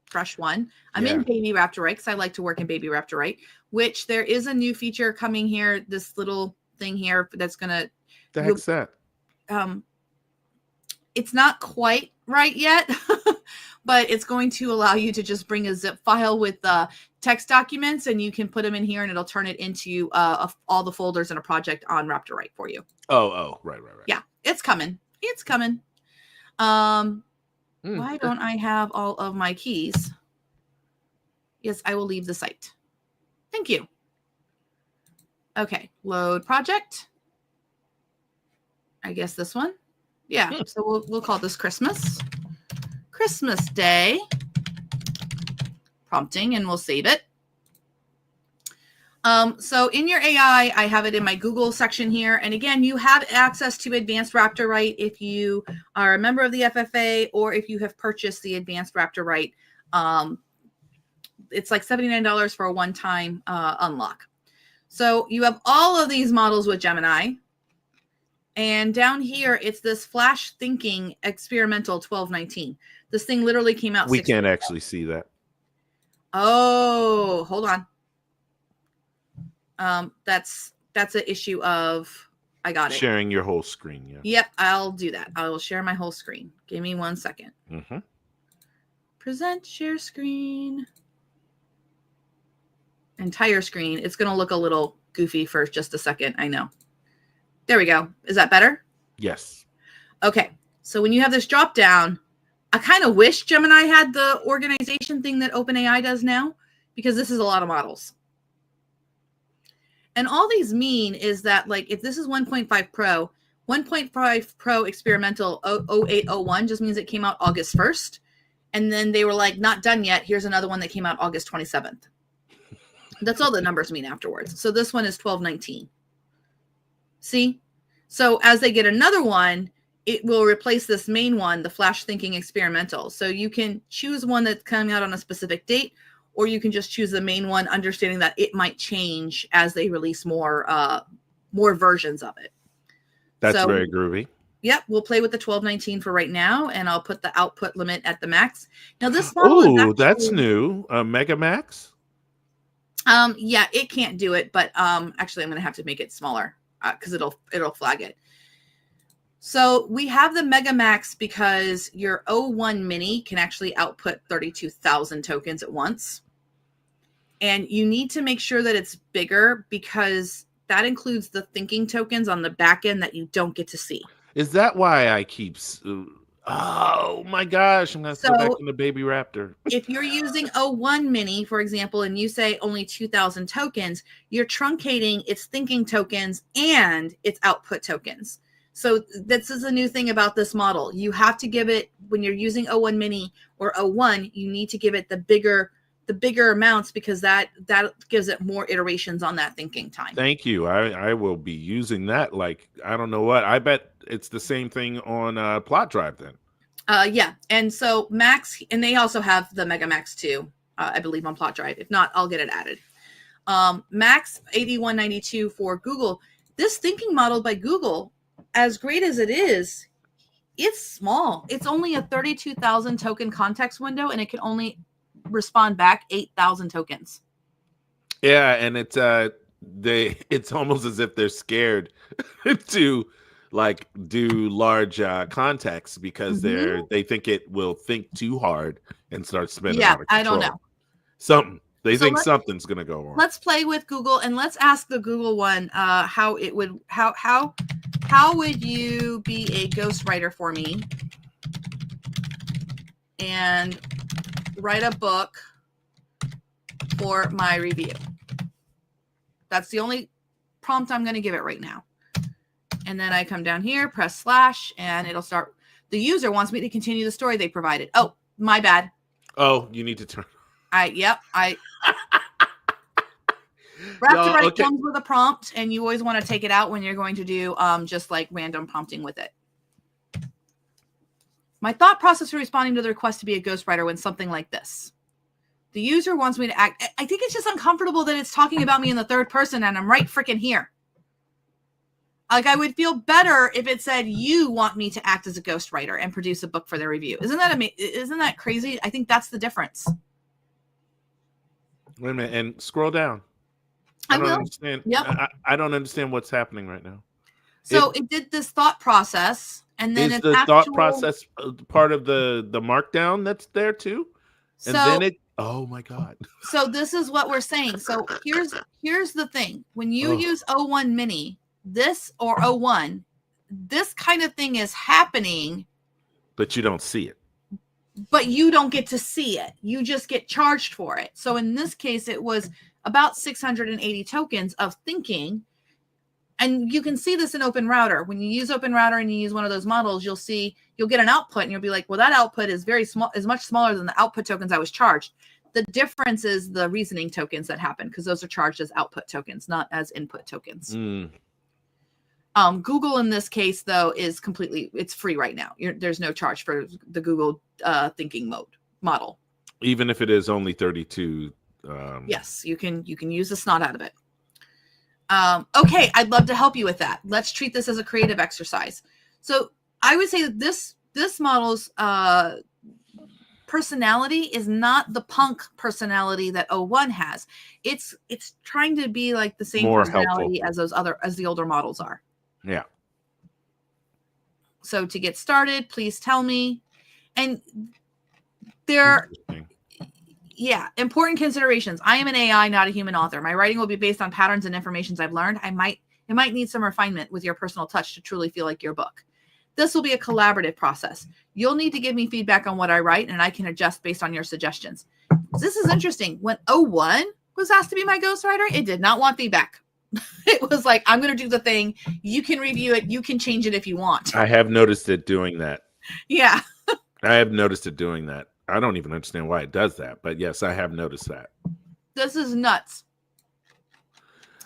fresh one. I'm in Baby Raptorite because I like to work in Baby Raptorite, which there is a new feature coming here. This little thing here that's gonna. The heck's that? It's not quite right yet, but it's going to allow you to just bring a zip file with text documents, and you can put them in here, and it'll turn it into all the folders in a project on Raptorite for you. Right. Yeah, it's coming. It's coming. Why don't I have all of my keys? Yes, I will leave the site. Thank you. Okay, load project. I guess this one. Yeah, so we'll call this Christmas Day prompting, and we'll save it. So in your AI, I have it in my Google section here. And again, you have access to Advanced Raptorite if you are a member of the FFA or if you have purchased the Advanced Raptorite. It's like $79 for a one-time unlock. So you have all of these models with Gemini. And down here, it's this Flash Thinking Experimental 1219. This thing literally came out. We can't actually see that. Oh, hold on. That's an issue of, I got it. Sharing your whole screen. Yeah. Yep, I'll do that. I will share my whole screen. Give me 1 second. Present share screen. Entire screen. It's going to look a little goofy for just a second. I know. There we go. Is that better? Yes. Okay. So when you have this drop down, I kind of wish Gemini had the organization thing that OpenAI does now, because this is a lot of models. And all these mean is that, like, if this is 1.5 Pro, 1.5 Pro experimental 0801 just means it came out August 1st. And then they were like, not done yet. Here's another one that came out August 27th. That's all the numbers mean afterwards. So this one is 1219. See? So as they get another one, it will replace this main one, the Flash Thinking Experimental. So you can choose one that's coming out on a specific date, or you can just choose the main one, understanding that it might change as they release more versions of it. That's very groovy. Yep, we'll play with the 1219 for right now, and I'll put the output limit at the max. Now this model is actually, that's new. Mega Max? Yeah, it can't do it, but actually I'm going to have to make it smaller because it'll flag it. So we have the Mega Max because your 01 Mini can actually output 32,000 tokens at once. And you need to make sure that it's bigger because that includes the thinking tokens on the back end that you don't get to see. Is that why I keep... Oh my gosh, I'm going to go back in the Baby Raptor. If you're using 01 Mini, for example, and you say only 2,000 tokens, you're truncating its thinking tokens and its output tokens. So this is a new thing about this model. You have to give it, when you're using 01 Mini or 01, you need to give it the bigger amounts because that gives it more iterations on that thinking time. Thank you. I will be using that. Like, I don't know what. I bet it's the same thing on Plot Drive then. Yeah. And so Max, and they also have the Mega Max too, I believe, on Plot Drive. If not, I'll get it added. Max 8192 for Google. This thinking model by Google, as great as it is, it's small. It's only a 32,000 token context window, and it can only respond back 8,000 tokens. Yeah, and it's almost as if they're scared to like do large context because they think it will think too hard and start spinning out of control. I don't know. Something's gonna go wrong. Let's play with Google and let's ask the Google one how would you be a ghostwriter for me and write a book for my review? That's the only prompt I'm going to give it right now. And then I come down here, press / and it'll start. The user wants me to continue the story they provided. Oh, my bad. Oh, you need to turn. Wrap to No, Write okay. comes with a prompt, and you always want to take it out when you're going to do just like random prompting with it. My thought process for responding to the request to be a ghostwriter when something like this. The user wants me to act. I think it's just uncomfortable that it's talking about me in the third person and I'm right freaking here. Like, I would feel better if it said, you want me to act as a ghostwriter and produce a book for their review. Isn't that crazy? I think that's the difference. Wait a minute, and scroll down. I don't will. understand. Yep. I don't understand what's happening right now. So it did this thought process, and then Is the thought process part of the markdown that's there too? And then it, oh my God. So this is what we're saying. So here's the thing. When you use O1 Mini, this or O1, this kind of thing is happening. But you don't see it. But you don't get to see it. You just get charged for it. So in this case, it was about 680 tokens of thinking. And you can see this in OpenRouter. When you use OpenRouter and you use one of those models, you'll get an output and you'll be like, well, that output is very small, is much smaller than the output tokens I was charged. The difference is the reasoning tokens that happen, because those are charged as output tokens, not as input tokens. Google in this case, though, is it's free right now. There's no charge for the Google thinking model. Even if it is only 32. Yes, you can use the snot out of it. Okay, I'd love to help you with that. Let's treat this as a creative exercise. So I would say that this model's personality is not the punk personality that O1 has. It's trying to be like the same More personality helpful as the older models are. Yeah. So to get started, please tell me. And important considerations. I am an AI, not a human author. My writing will be based on patterns and information I've learned. It might need some refinement with your personal touch to truly feel like your book. This will be a collaborative process. You'll need to give me feedback on what I write, and I can adjust based on your suggestions. This is interesting. When O1 was asked to be my ghostwriter, it did not want feedback. It was like, I'm going to do the thing. You can review it. You can change it if you want. I have noticed it doing that. Yeah. I have noticed it doing that. I don't even understand why it does that, but yes, I have noticed that. This is nuts.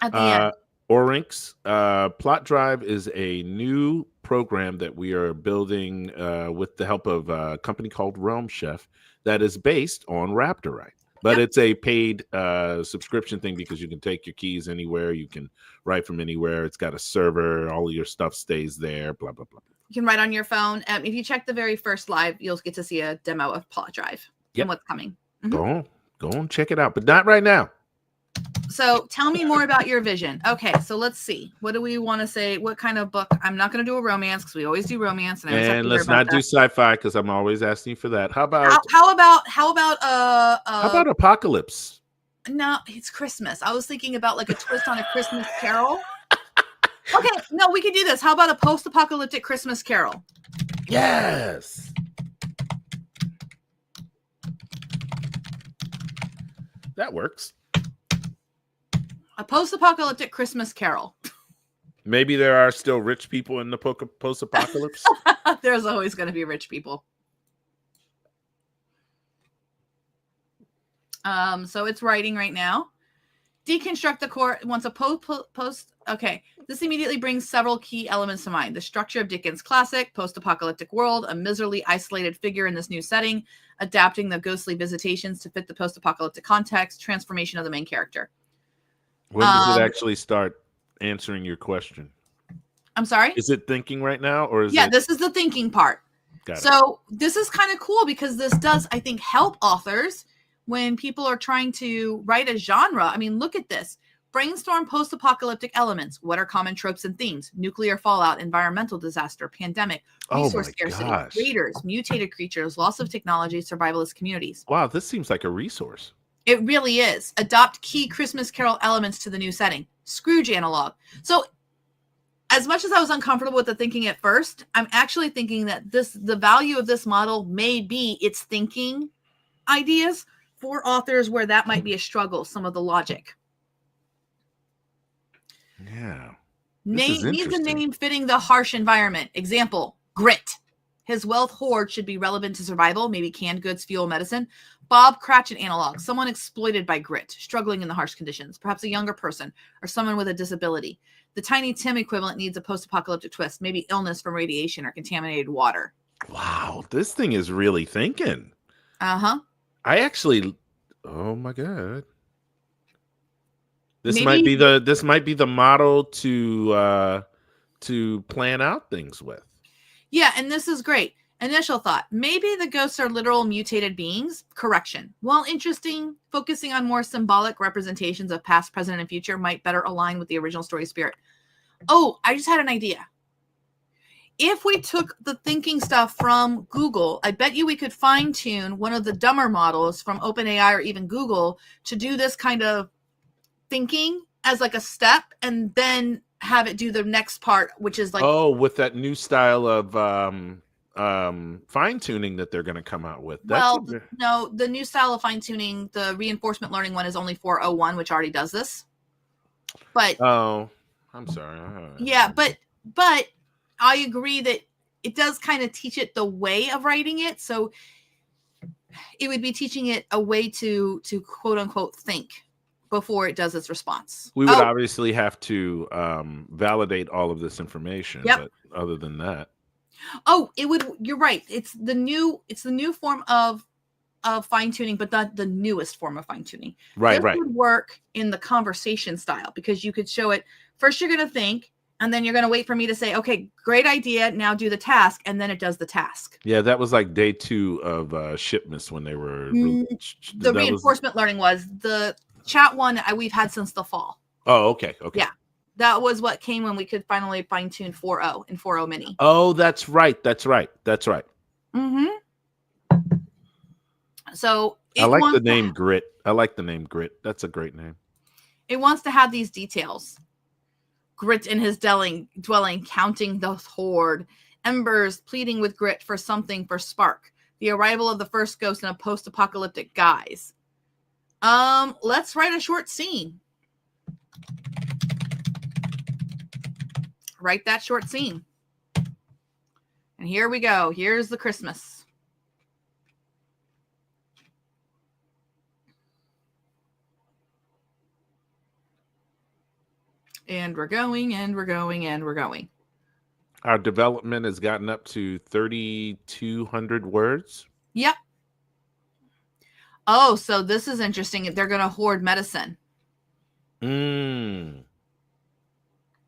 At the end. Orinx, Plot Drive is a new program that we are building with the help of a company called Realm Chef that is based on Raptorite. But it's a paid subscription thing, because you can take your keys anywhere. You can write from anywhere. It's got a server. All of your stuff stays there, blah, blah, blah. You can write on your phone. If you check the very first live, you'll get to see a demo of Plot Drive and what's coming. Mm-hmm. Go and check it out, but not right now. So tell me more about your vision. Okay, so let's see. What do we want to say? What kind of book? I'm not going to do a romance, because we always do romance. And let's not do sci-fi, because I'm always asking for that. How about apocalypse? No, it's Christmas. I was thinking about like a twist on A Christmas Carol. Okay, no, we could do this. How about a post-apocalyptic Christmas Carol? Yes. That works. A post-apocalyptic Christmas Carol. Maybe there are still rich people in the post-apocalypse. There's always going to be rich people. So it's writing right now. Deconstruct the core. Once a post. Okay. This immediately brings several key elements to mind. The structure of Dickens' classic, post-apocalyptic world, a miserably isolated figure in this new setting, adapting the ghostly visitations to fit the post-apocalyptic context, transformation of the main character. When does it actually start answering your question? I'm sorry? Is it thinking right now, or is this is the thinking part. So this is kind of cool, because this does, I think, help authors when people are trying to write a genre. I mean, look at this. Brainstorm post-apocalyptic elements. What are common tropes and themes? Nuclear fallout, environmental disaster, pandemic, resource scarcity, raiders, mutated creatures, loss of technology, survivalist communities. Wow, this seems like a resource. It really is. Adopt key Christmas Carol elements to the new setting. Scrooge analog. So as much as I was uncomfortable with the thinking at first, I'm actually thinking that the value of this model may be its thinking ideas for authors where that might be a struggle, some of the logic. Yeah. Needs a name fitting the harsh environment. Example, grit. His wealth hoard should be relevant to survival, maybe canned goods, fuel, medicine. Bob Cratchit analog, someone exploited by grit, struggling in the harsh conditions, perhaps a younger person or someone with a disability. The Tiny Tim equivalent needs a post-apocalyptic twist, maybe illness from radiation or contaminated water. Wow, this thing is really thinking. Uh-huh. I actually, oh my God. This Maybe- might be the model to plan out things with. Yeah, and this is great. Initial thought, maybe the ghosts are literal mutated beings. Correction. While interesting, focusing on more symbolic representations of past, present, and future might better align with the original story spirit. Oh, I just had an idea. If we took the thinking stuff from Google, I bet you we could fine tune one of the dumber models from OpenAI or even Google to do this kind of thinking as like a step, and then have it do the next part, which is like, oh, with that new style of fine tuning that they're going to come out with. No, the new style of fine tuning, the reinforcement learning one is only 401, which already does this. But oh, I'm sorry. Yeah, but I agree that it does kind of teach it the way of writing it. So it would be teaching it a way to quote unquote think before it does its response. We would obviously have to validate all of this information. Yep. But other than that, it would. You're right. It's the new form of fine tuning, but not the newest form of fine tuning. Right. This would work in the conversation style because you could show it first. You're going to think, and then you're going to wait for me to say, "Okay, great idea. Now do the task," and then it does the task. Yeah, that was like day 2 of shipments when they were. The reinforcement learning was the chat one we've had since the fall. Oh, okay. Yeah. That was what came when we could finally fine tune 4.0 and 4.0 mini. Oh, that's right. Mm-hmm. So I like the name Grit. That's a great name. It wants to have these details. Grit in his dwelling, counting the hoard. Embers pleading with Grit for something for spark. The arrival of the first ghost in a post-apocalyptic guise. Let's write a short scene. Write that short scene. And here we go. Here's the Christmas. And we're going, and we're going, and we're going. Our development has gotten up to 3,200 words. Yep. Oh, so this is interesting. They're going to hoard medicine.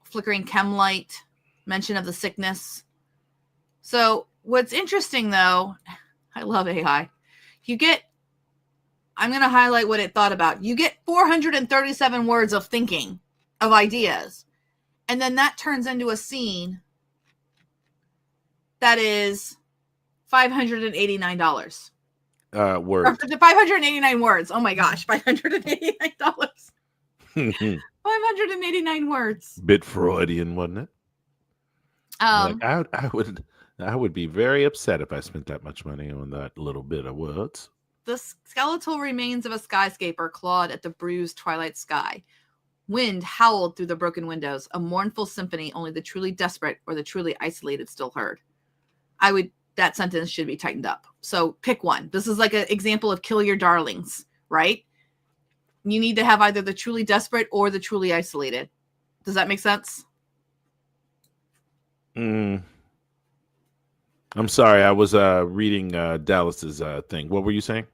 Flickering chem light, mention of the sickness. So what's interesting, though, I love AI. I'm going to highlight what it thought about. You get 437 words of thinking, of ideas. And then that turns into a scene that is $589. Words. 589 words. Oh my gosh, $589. 589 words. Bit Freudian, wasn't it? I would be very upset if I spent that much money on that little bit of words. The skeletal remains of a skyscraper clawed at the bruised twilight sky. Wind howled through the broken windows, a mournful symphony only the truly desperate or the truly isolated still heard. That sentence should be tightened up. So pick one. This is like an example of kill your darlings, right? You need to have either the truly desperate or the truly isolated. Does that make sense? I'm sorry. I was reading Dallas's thing. What were you saying?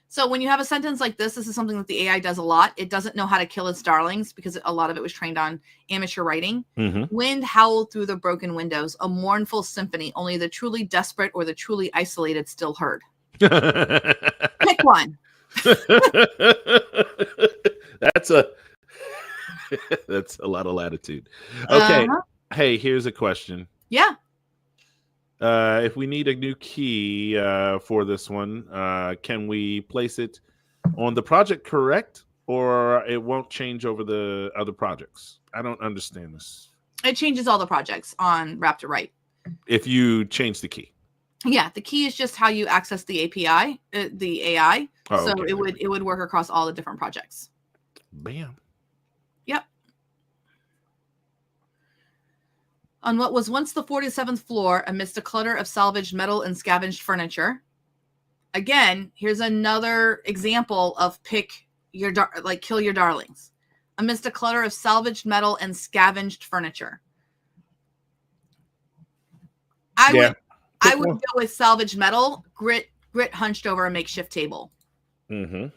So when you have a sentence like this is something that the AI does a lot. It doesn't know how to kill its darlings because a lot of it was trained on amateur writing. Wind howled through the broken windows, a mournful symphony only the truly desperate or the truly isolated still heard. Pick one. That's a lot of latitude. Okay. Hey, here's a question. Yeah. If we need a new key for this one, can we place it on the project correct, or it won't change over the other projects? I don't understand this. It changes all the projects on Wrap to Write. If you change the key. Yeah, the key is just how you access the API, the AI. Oh, so okay. it would work across all the different projects. Bam. Yep. On what was once the 47th floor, amidst a clutter of salvaged metal and scavenged furniture. Again, here's another example of kill your darlings. Amidst a clutter of salvaged metal and scavenged furniture. I would go with salvaged metal, grit hunched over a makeshift table. Mm-hmm.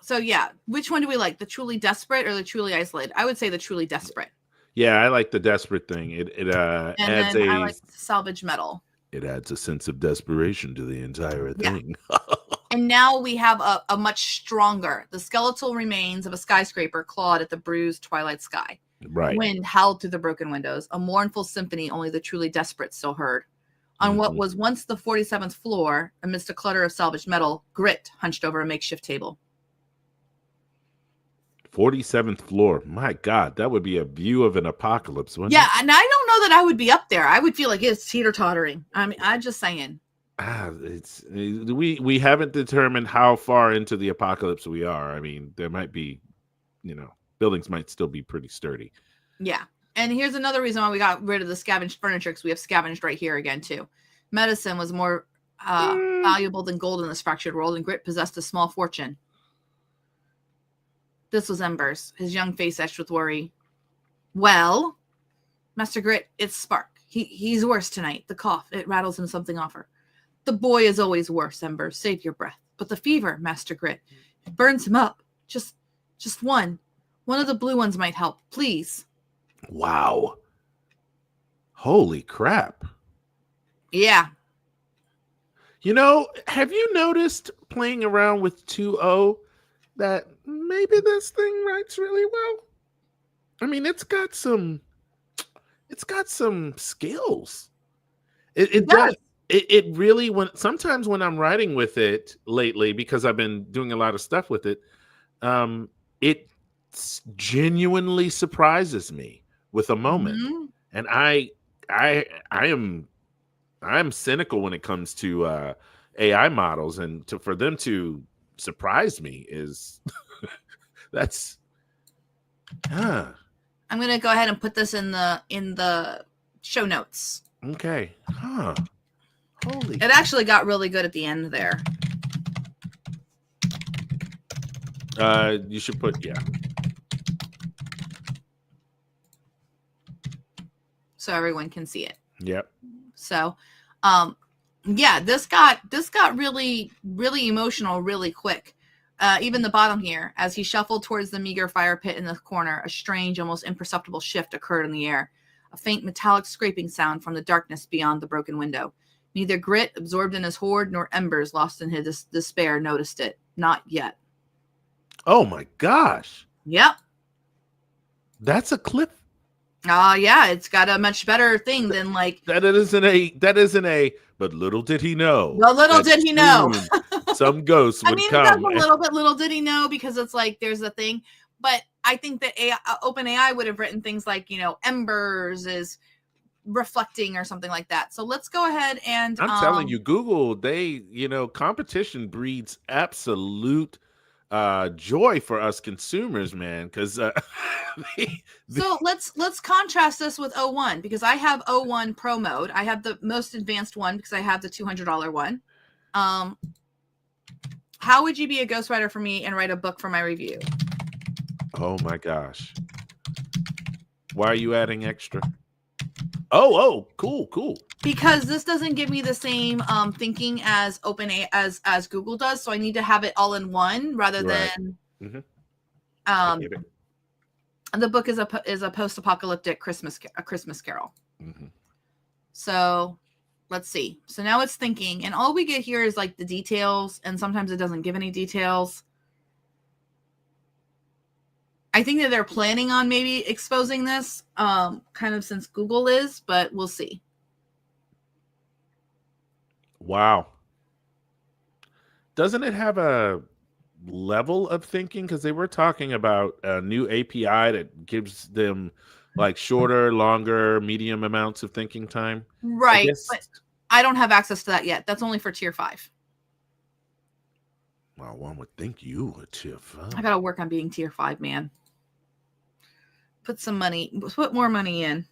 So yeah, which one do we like? The truly desperate or the truly isolated? I would say the truly desperate. Yeah, I like the desperate thing. It adds I like salvage metal. It adds a sense of desperation to the entire thing. And now we have a much stronger. The skeletal remains of a skyscraper clawed at the bruised twilight sky. Right. Wind howled through the broken windows. A mournful symphony only the truly desperate still heard. On what was once the 47th floor, amidst a clutter of salvaged metal, grit hunched over a makeshift table. 47th floor. My God, that would be a view of an apocalypse, wouldn't it? Yeah, and I don't know that I would be up there. I would feel like it's teeter-tottering. I mean, I'm just saying. We haven't determined how far into the apocalypse we are. I mean, there might be, buildings might still be pretty sturdy. Yeah. And here's another reason why we got rid of the scavenged furniture, because we have scavenged right here again, too. Medicine was more valuable than gold in this fractured world, and grit possessed a small fortune. This was Embers, his young face etched with worry. Well, Master Grit, it's Spark. He's worse tonight. The cough, it rattles him something off her. The boy is always worse, Embers. Save your breath. But the fever, Master Grit, it burns him up. Just one. One of the blue ones might help. Please. Wow. Holy crap. Yeah. Have you noticed playing around with 2.0 that maybe this thing writes really well? I mean, it's got some skills. It does. It really, sometimes when I'm writing with it lately, because I've been doing a lot of stuff with it, it genuinely surprises me with a moment. Mm-hmm. And I'm cynical when it comes to AI models, and for them to surprise me is that's I'm gonna go ahead and put this in the show notes. Okay. Holy. It actually got really good at the end there. You should put so everyone can see it. Yep. So this got really, really emotional really quick. Even the bottom here, as he shuffled towards the meager fire pit in the corner, a strange, almost imperceptible shift occurred in the air. A faint metallic scraping sound from the darkness beyond the broken window. Neither Grit, absorbed in his hoard, nor Embers, lost in his despair, noticed it. Not yet. Oh my gosh. Yep. That's a clip. Yeah, it's got a much better thing than like that isn't a but little did he know. Well, little did he know. Some ghost would come. That's a little bit little did he know, because it's like there's a thing. But I think that OpenAI would have written things like, Embers is reflecting or something like that. So let's go ahead and I'm telling you, Google, they, competition breeds absolute joy for us consumers, man, because so let's contrast this with 01, because I have 01 Pro mode. I have the most advanced one because I have the $200 one. How would you be a ghostwriter for me and write a book for my review? Oh my gosh. Why are you adding extra? Oh, cool. Because this doesn't give me the same thinking as OpenAI as Google does, so I need to have it all in one rather than. The book is a post-apocalyptic Christmas Carol. Mm-hmm. So let's see. So now it's thinking, and all we get here is like the details, and sometimes it doesn't give any details. I think that they're planning on maybe exposing this, kind of since Google is, but we'll see. Wow. Doesn't it have a level of thinking? Because they were talking about a new API that gives them like shorter, longer, medium amounts of thinking time. Right. But I don't have access to that yet. That's only for tier 5. Well, one would think you were tier 5. I got to work on being tier 5, man. Put more money in.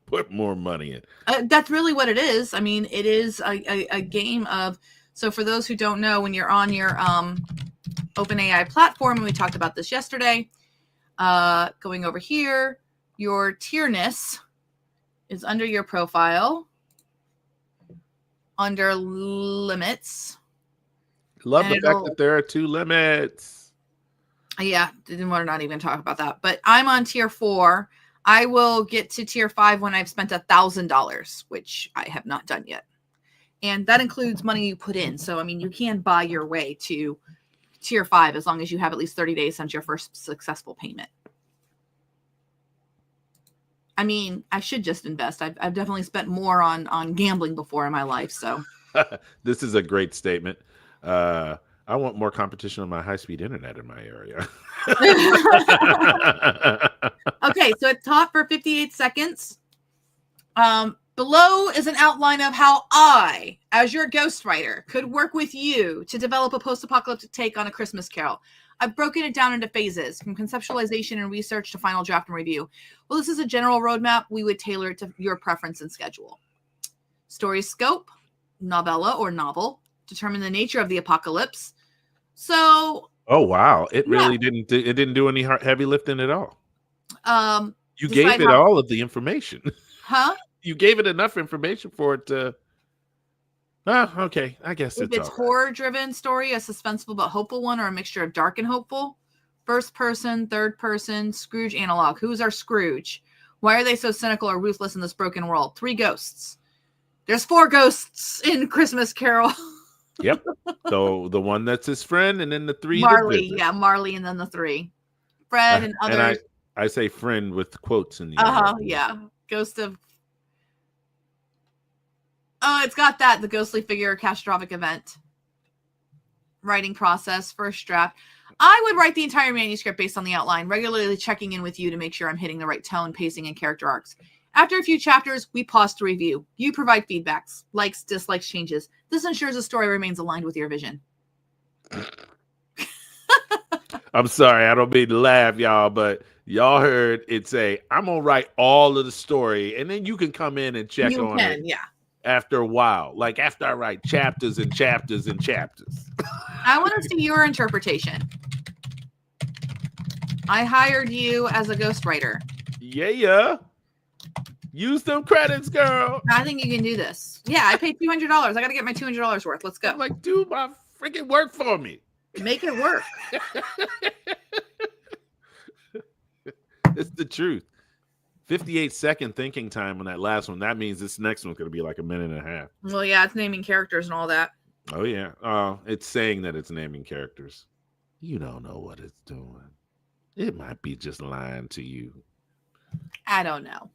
Put more money in. That's really what it is. I mean, it is a game of, so for those who don't know, when you're on your OpenAI platform, and we talked about this yesterday, going over here, your tierness is under your profile, under limits. Love the fact that there are 2 limits. Yeah, we're not even talk about that. But I'm on tier 4. I will get to tier 5 when I've spent $1,000, which I have not done yet. And that includes money you put in. So, I mean, you can buy your way to tier 5 as long as you have at least 30 days since your first successful payment. I mean, I should just invest. I've definitely spent more on gambling before in my life. So this is a great statement. I want more competition on my high-speed internet in my area. Okay, so it's taught for 58 seconds. Below is an outline of how I, as your ghostwriter, could work with you to develop a post-apocalyptic take on A Christmas Carol. I've broken it down into phases, from conceptualization and research to final draft and review. Well, this is a general roadmap. We would tailor it to your preference and schedule. Story scope, novella or novel. Determine the nature of the apocalypse. So, oh wow, it really didn't do any heavy lifting at all. You gave it all of the information. Huh? You gave it enough information for it to. Oh, okay. I guess if it's horror-driven story, a suspenseful but hopeful one, or a mixture of dark and hopeful. First person, third person, Scrooge analog. Who's our Scrooge? Why are they so cynical or ruthless in this broken world? 3 ghosts. There's 4 ghosts in Christmas Carol. Yep. So the one that's his friend, and then the 3. Marley, Marley, and then the 3. Fred and others. And I say friend with quotes in the. Yeah. Ghost of. Oh, it's got that. The ghostly figure, catastrophic event. Writing process, first draft. I would write the entire manuscript based on the outline, regularly checking in with you to make sure I'm hitting the right tone, pacing, and character arcs. After a few chapters, we pause to review. You provide feedbacks, likes, dislikes, changes. This ensures the story remains aligned with your vision. I'm sorry, I don't mean to laugh, y'all, but y'all heard it say, I'm going to write all of the story, and then you can come in and check on it. Yeah. After a while, like after I write chapters and chapters and chapters. I want to see your interpretation. I hired you as a ghostwriter. Yeah. Use them credits, girl. I think you can do this. Yeah, I paid $200. I got to get my $200 worth. Let's go. I'm like, do my freaking work for me. Make it work. It's the truth. 58-second thinking time on that last one. That means this next one's going to be like 1.5 minutes. Well, yeah, it's naming characters and all that. Oh, yeah. It's saying that it's naming characters. You don't know what it's doing. It might be just lying to you. I don't know.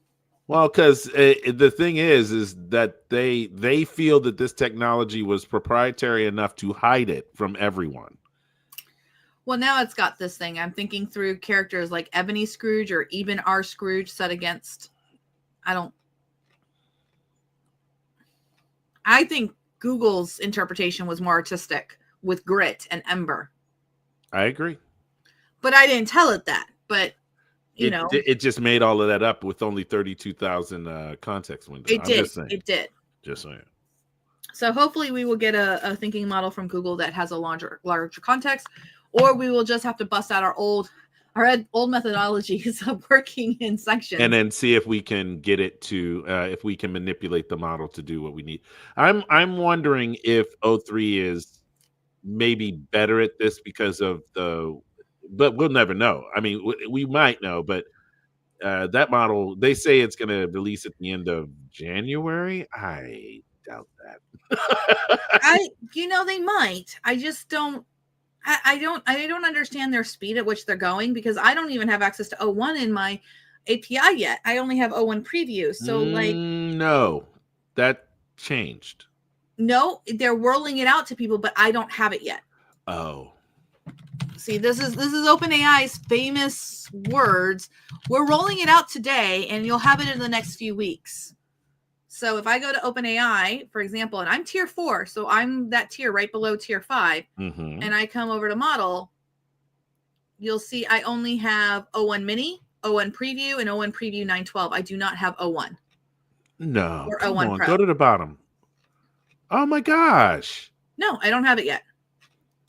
Well, because the thing is that they feel that this technology was proprietary enough to hide it from everyone. Well, now it's got this thing. I'm thinking through characters like Ebony Scrooge or even our Scrooge set against. I think Google's interpretation was more artistic with grit and ember. I agree. But I didn't tell it that. But, you know. It just made all of that up with only 32,000 context windows. It did. It did. Just saying. So hopefully we will get a thinking model from Google that has a larger context. Or we will just have to bust out our old methodologies of working in sections. And then see if we can get it to, if we can manipulate the model to do what we need. I'm wondering if O3 is maybe better at this because of but we'll never know. I mean, we might know, but that model, they say it's going to release at the end of January. I doubt that. They might. I just don't. I don't understand their speed at which they're going, because I don't even have access to O1 in my API yet. I only have O1 preview. So no, that changed. No, they're rolling it out to people, but I don't have it yet. Oh. See, this is OpenAI's famous words. We're rolling it out today, and you'll have it in the next few weeks. So if I go to OpenAI, for example, and I'm tier 4, so I'm that tier right below tier 5, and I come over to model, you'll see I only have O1 Mini, O1 Preview, and O1 Preview 912. I do not have O1. No, Or come O1 on, Pro. go to the bottom. Oh my gosh. No, I don't have it yet.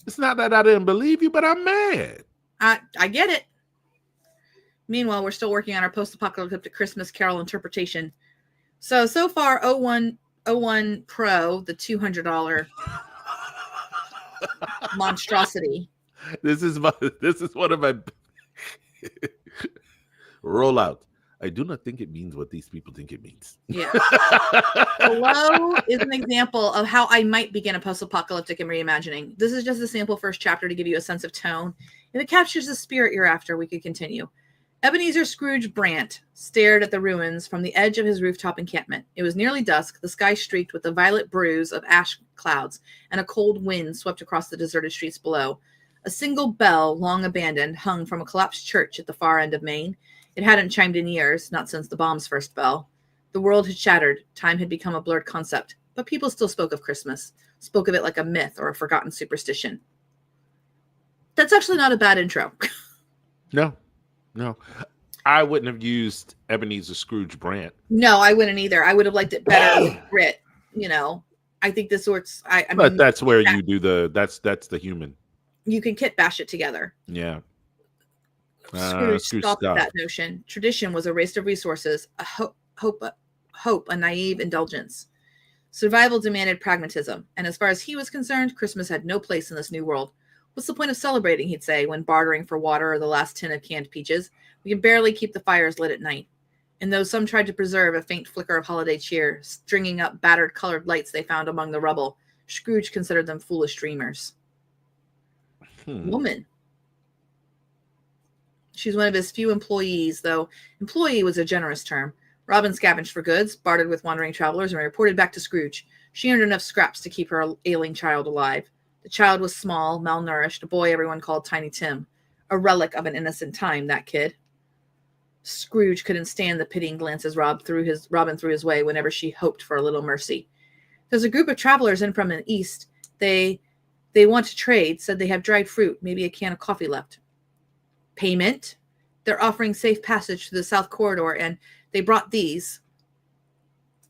It's not that I didn't believe you, but I'm mad. I get it. Meanwhile, we're still working on our post-apocalyptic Christmas Carol interpretation. So far, O1 Pro, the $200 monstrosity. This is one of my rollout. I do not think it means what these people think it means. Yeah. Below is an example of how I might begin a post-apocalyptic and reimagining. This is just a sample first chapter to give you a sense of tone. If it captures the spirit you're after, we could continue. Ebenezer Scrooge Brant stared at the ruins from the edge of his rooftop encampment. It was nearly dusk, the sky streaked with the violet bruise of ash clouds, and a cold wind swept across the deserted streets below. A single bell, long abandoned, hung from a collapsed church at the far end of Maine. It hadn't chimed in years, not since the bomb's first bell. The world had shattered. Time had become a blurred concept. But people still spoke of Christmas, spoke of it like a myth or a forgotten superstition. That's actually not a bad intro. No. I wouldn't have used Ebenezer Scrooge Brant. No, I wouldn't either. I would have liked it better with grit. You know, I think this works. I But mean, that's where you do that's the human. You can kit bash it together. Yeah. Scrooge scoffed at that notion. Tradition was a waste of resources, a hope, a naive indulgence. Survival demanded pragmatism, and as far as he was concerned, Christmas had no place in this new world. What's the point of celebrating, he'd say, when bartering for water or the last tin of canned peaches? We can barely keep the fires lit at night. And though some tried to preserve a faint flicker of holiday cheer, stringing up battered colored lights they found among the rubble, Scrooge considered them foolish dreamers. Woman. She's one of his few employees, though employee was a generous term. Robin scavenged for goods, bartered with wandering travelers, and reported back to Scrooge. She earned enough scraps to keep her ailing child alive. The child was small, malnourished, a boy everyone called Tiny Tim. A relic of an innocent time, that kid. Scrooge couldn't stand the pitying glances Robin threw his way whenever she hoped for a little mercy. There's a group of travelers in from the east. They want to trade, said they have dried fruit, maybe a can of coffee left. Payment. They're offering safe passage to the South Corridor, and they brought these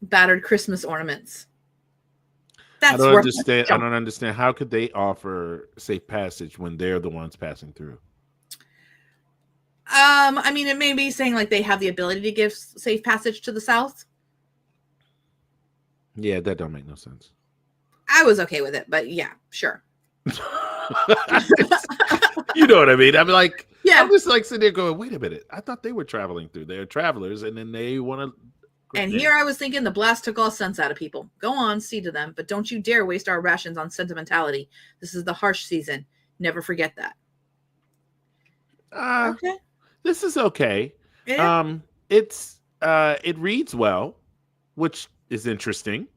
battered Christmas ornaments. That's I don't understand. How could they offer safe passage when they're the ones passing through? I mean, it may be saying like they have the ability to give safe passage to the South. Yeah, that don't make no sense. I was okay with it, but yeah, sure. You know what I mean? I'm like, yeah. I'm just like sitting there going, wait a minute. I thought they were traveling through. They're travelers, and then they want to. And here I was thinking the blast took all sense out of people. Go on, see to them, but don't you dare waste our rations on sentimentality. This is the harsh season. Never forget that. Okay. This is okay. Yeah. It reads well, which is interesting.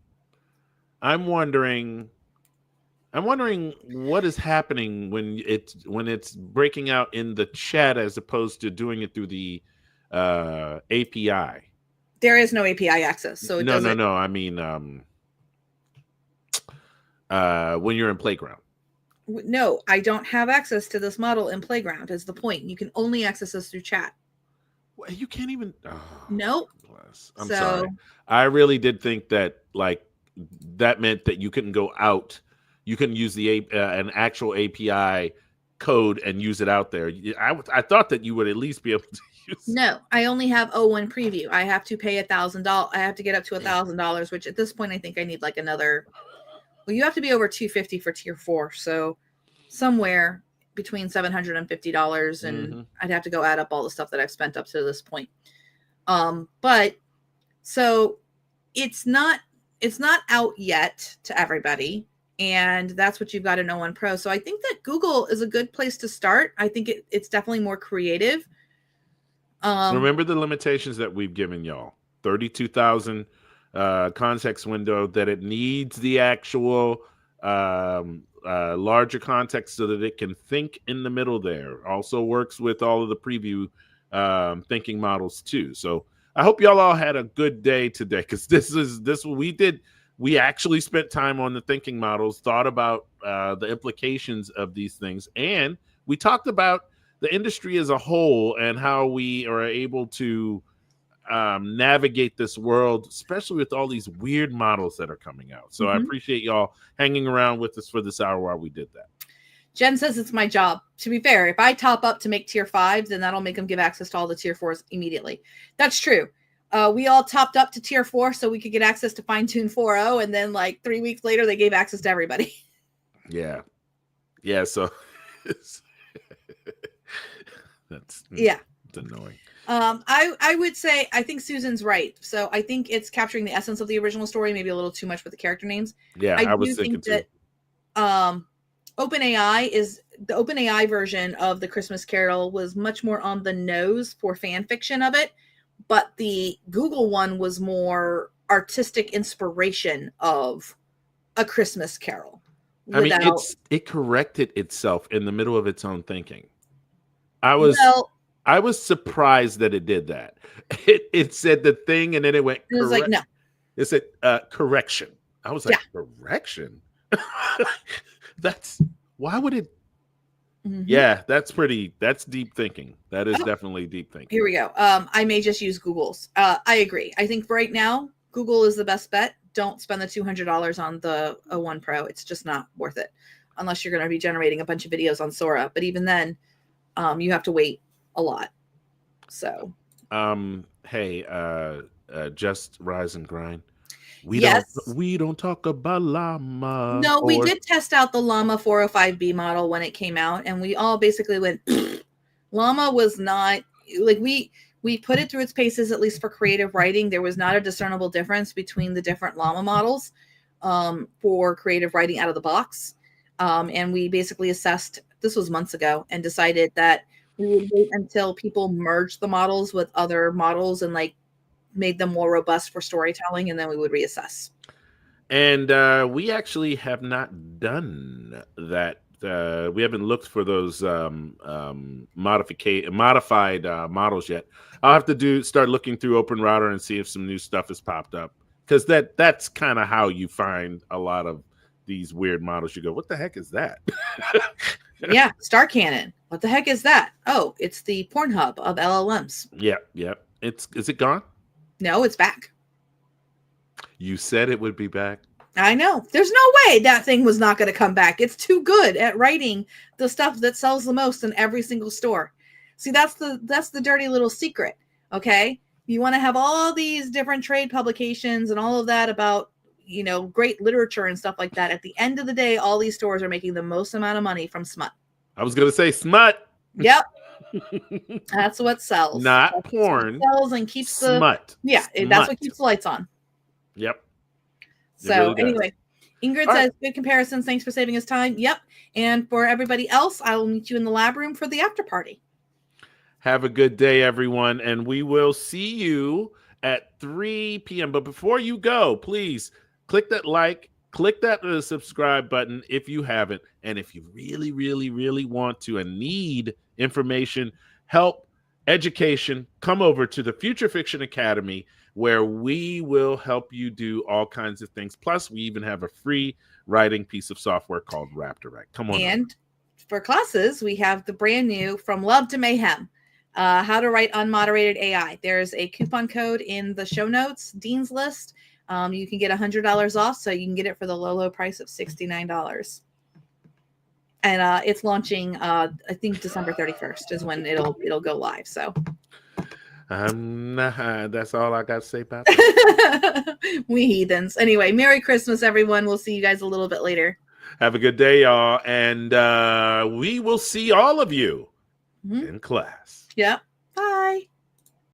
I'm wondering what is happening when it's breaking out in the chat as opposed to doing it through the API. There is no API access, so no. I mean, when you're in Playground. No, I don't have access to this model in Playground. Is the point? You can only access this through chat. Well, you can't even. Oh, nope. I'm sorry. I really did think that that meant that you couldn't go out. You couldn't use an actual API code and use it out there. I thought that you would at least be able to use. No, I only have O1 Preview. I have to pay $1,000. I have to get up to $1,000, which at this point I think I need like another. Well, you have to be over $250 for tier 4, so somewhere between $750 and I'd have to go add up all the stuff that I've spent up to this point. But so it's not out yet to everybody. And that's what you've got in O1 Pro. So I think that Google is a good place to start. I think it's definitely more creative. Remember the limitations that we've given y'all. 32,000 context window, that it needs the actual larger context so that it can think in the middle there. Also works with all of the preview thinking models too. So I hope y'all all had a good day today, because we actually spent time on the thinking models, thought about the implications of these things, and we talked about the industry as a whole and how we are able to navigate this world, especially with all these weird models that are coming out. So I appreciate y'all hanging around with us for this hour while we did that. Jen says it's my job. To be fair, if I top up to make tier 5, then that'll make them give access to all the tier 4s immediately. That's true. We all topped up to tier 4 so we could get access to Fine-Tune 4.0, and then like 3 weeks later, they gave access to everybody. Yeah. Yeah, so that's it's annoying. I would say I think Susan's right. So I think it's capturing the essence of the original story, maybe a little too much with the character names. Yeah, I was thinking that OpenAI is the OpenAI version of the Christmas Carol was much more on the nose for fan fiction of it, but the Google one was more artistic inspiration of A Christmas Carol. I mean, it corrected itself in the middle of its own thinking. I was surprised that it did that. It said the thing and then it went. It was like, no. It said correction. I was like, correction. Why would it? Yeah, that's deep thinking. That is definitely deep thinking. Here we go. I may just use Google's. I agree. I think right now Google is the best bet. Don't spend the $200 on the O1 Pro. It's just not worth it unless you're going to be generating a bunch of videos on Sora. But even then, you have to wait a lot. So, hey, just rise and grind. We don't talk about llama. No, we did test out the llama 405B model when it came out, and we all basically went, llama was not like we put it through its paces, at least for creative writing. There was not a discernible difference between the different llama models for creative writing out of the box. And we basically assessed, this was months ago, and decided that we would wait until people merged the models with other models and like made them more robust for storytelling, and then we would reassess. And we actually have not done that. We haven't looked for those modified models yet. I'll have to start looking through Open Router and see if some new stuff has popped up, because that's kind of how you find a lot of these weird models. You go, what the heck is that? Yeah, Star Cannon. What the heck is that? Oh, it's the Pornhub of LLMs. Yeah. Is it gone? No, it's back. You said it would be back. I know. There's no way that thing was not going to come back. It's too good at writing the stuff that sells the most in every single store. See, that's the dirty little secret. Okay. You want to have all these different trade publications and all of that about, great literature and stuff like that. At the end of the day, all these stores are making the most amount of money from smut. I was going to say smut. Yep. That's what sells. Not porn. Sells and keeps smut. That's what keeps the lights on. Yep. So anyway, Ingrid says, good comparisons. Thanks for saving us time. Yep. And for everybody else, I will meet you in the lab room for the after party. Have a good day, everyone. And we will see you at 3 p.m. But before you go, please click that like, click that subscribe button if you haven't. And if you really, really, really want to and need information, help, education, come over to the Future Fiction Academy, where we will help you do all kinds of things. Plus, we even have a free writing piece of software called RapDirect. Come on. And for classes, we have the brand new From Love to Mayhem, how to write unmoderated AI. There's a coupon code in the show notes, Dean's List. You can get $100 off, so you can get it for the low price of $69. And it's launching, I think December 31st is when it'll go live. So that's all I got to say about that. We heathens. Anyway, Merry Christmas, everyone. We'll see you guys a little bit later. Have a good day, y'all. And we will see all of you in class. Yep. Bye.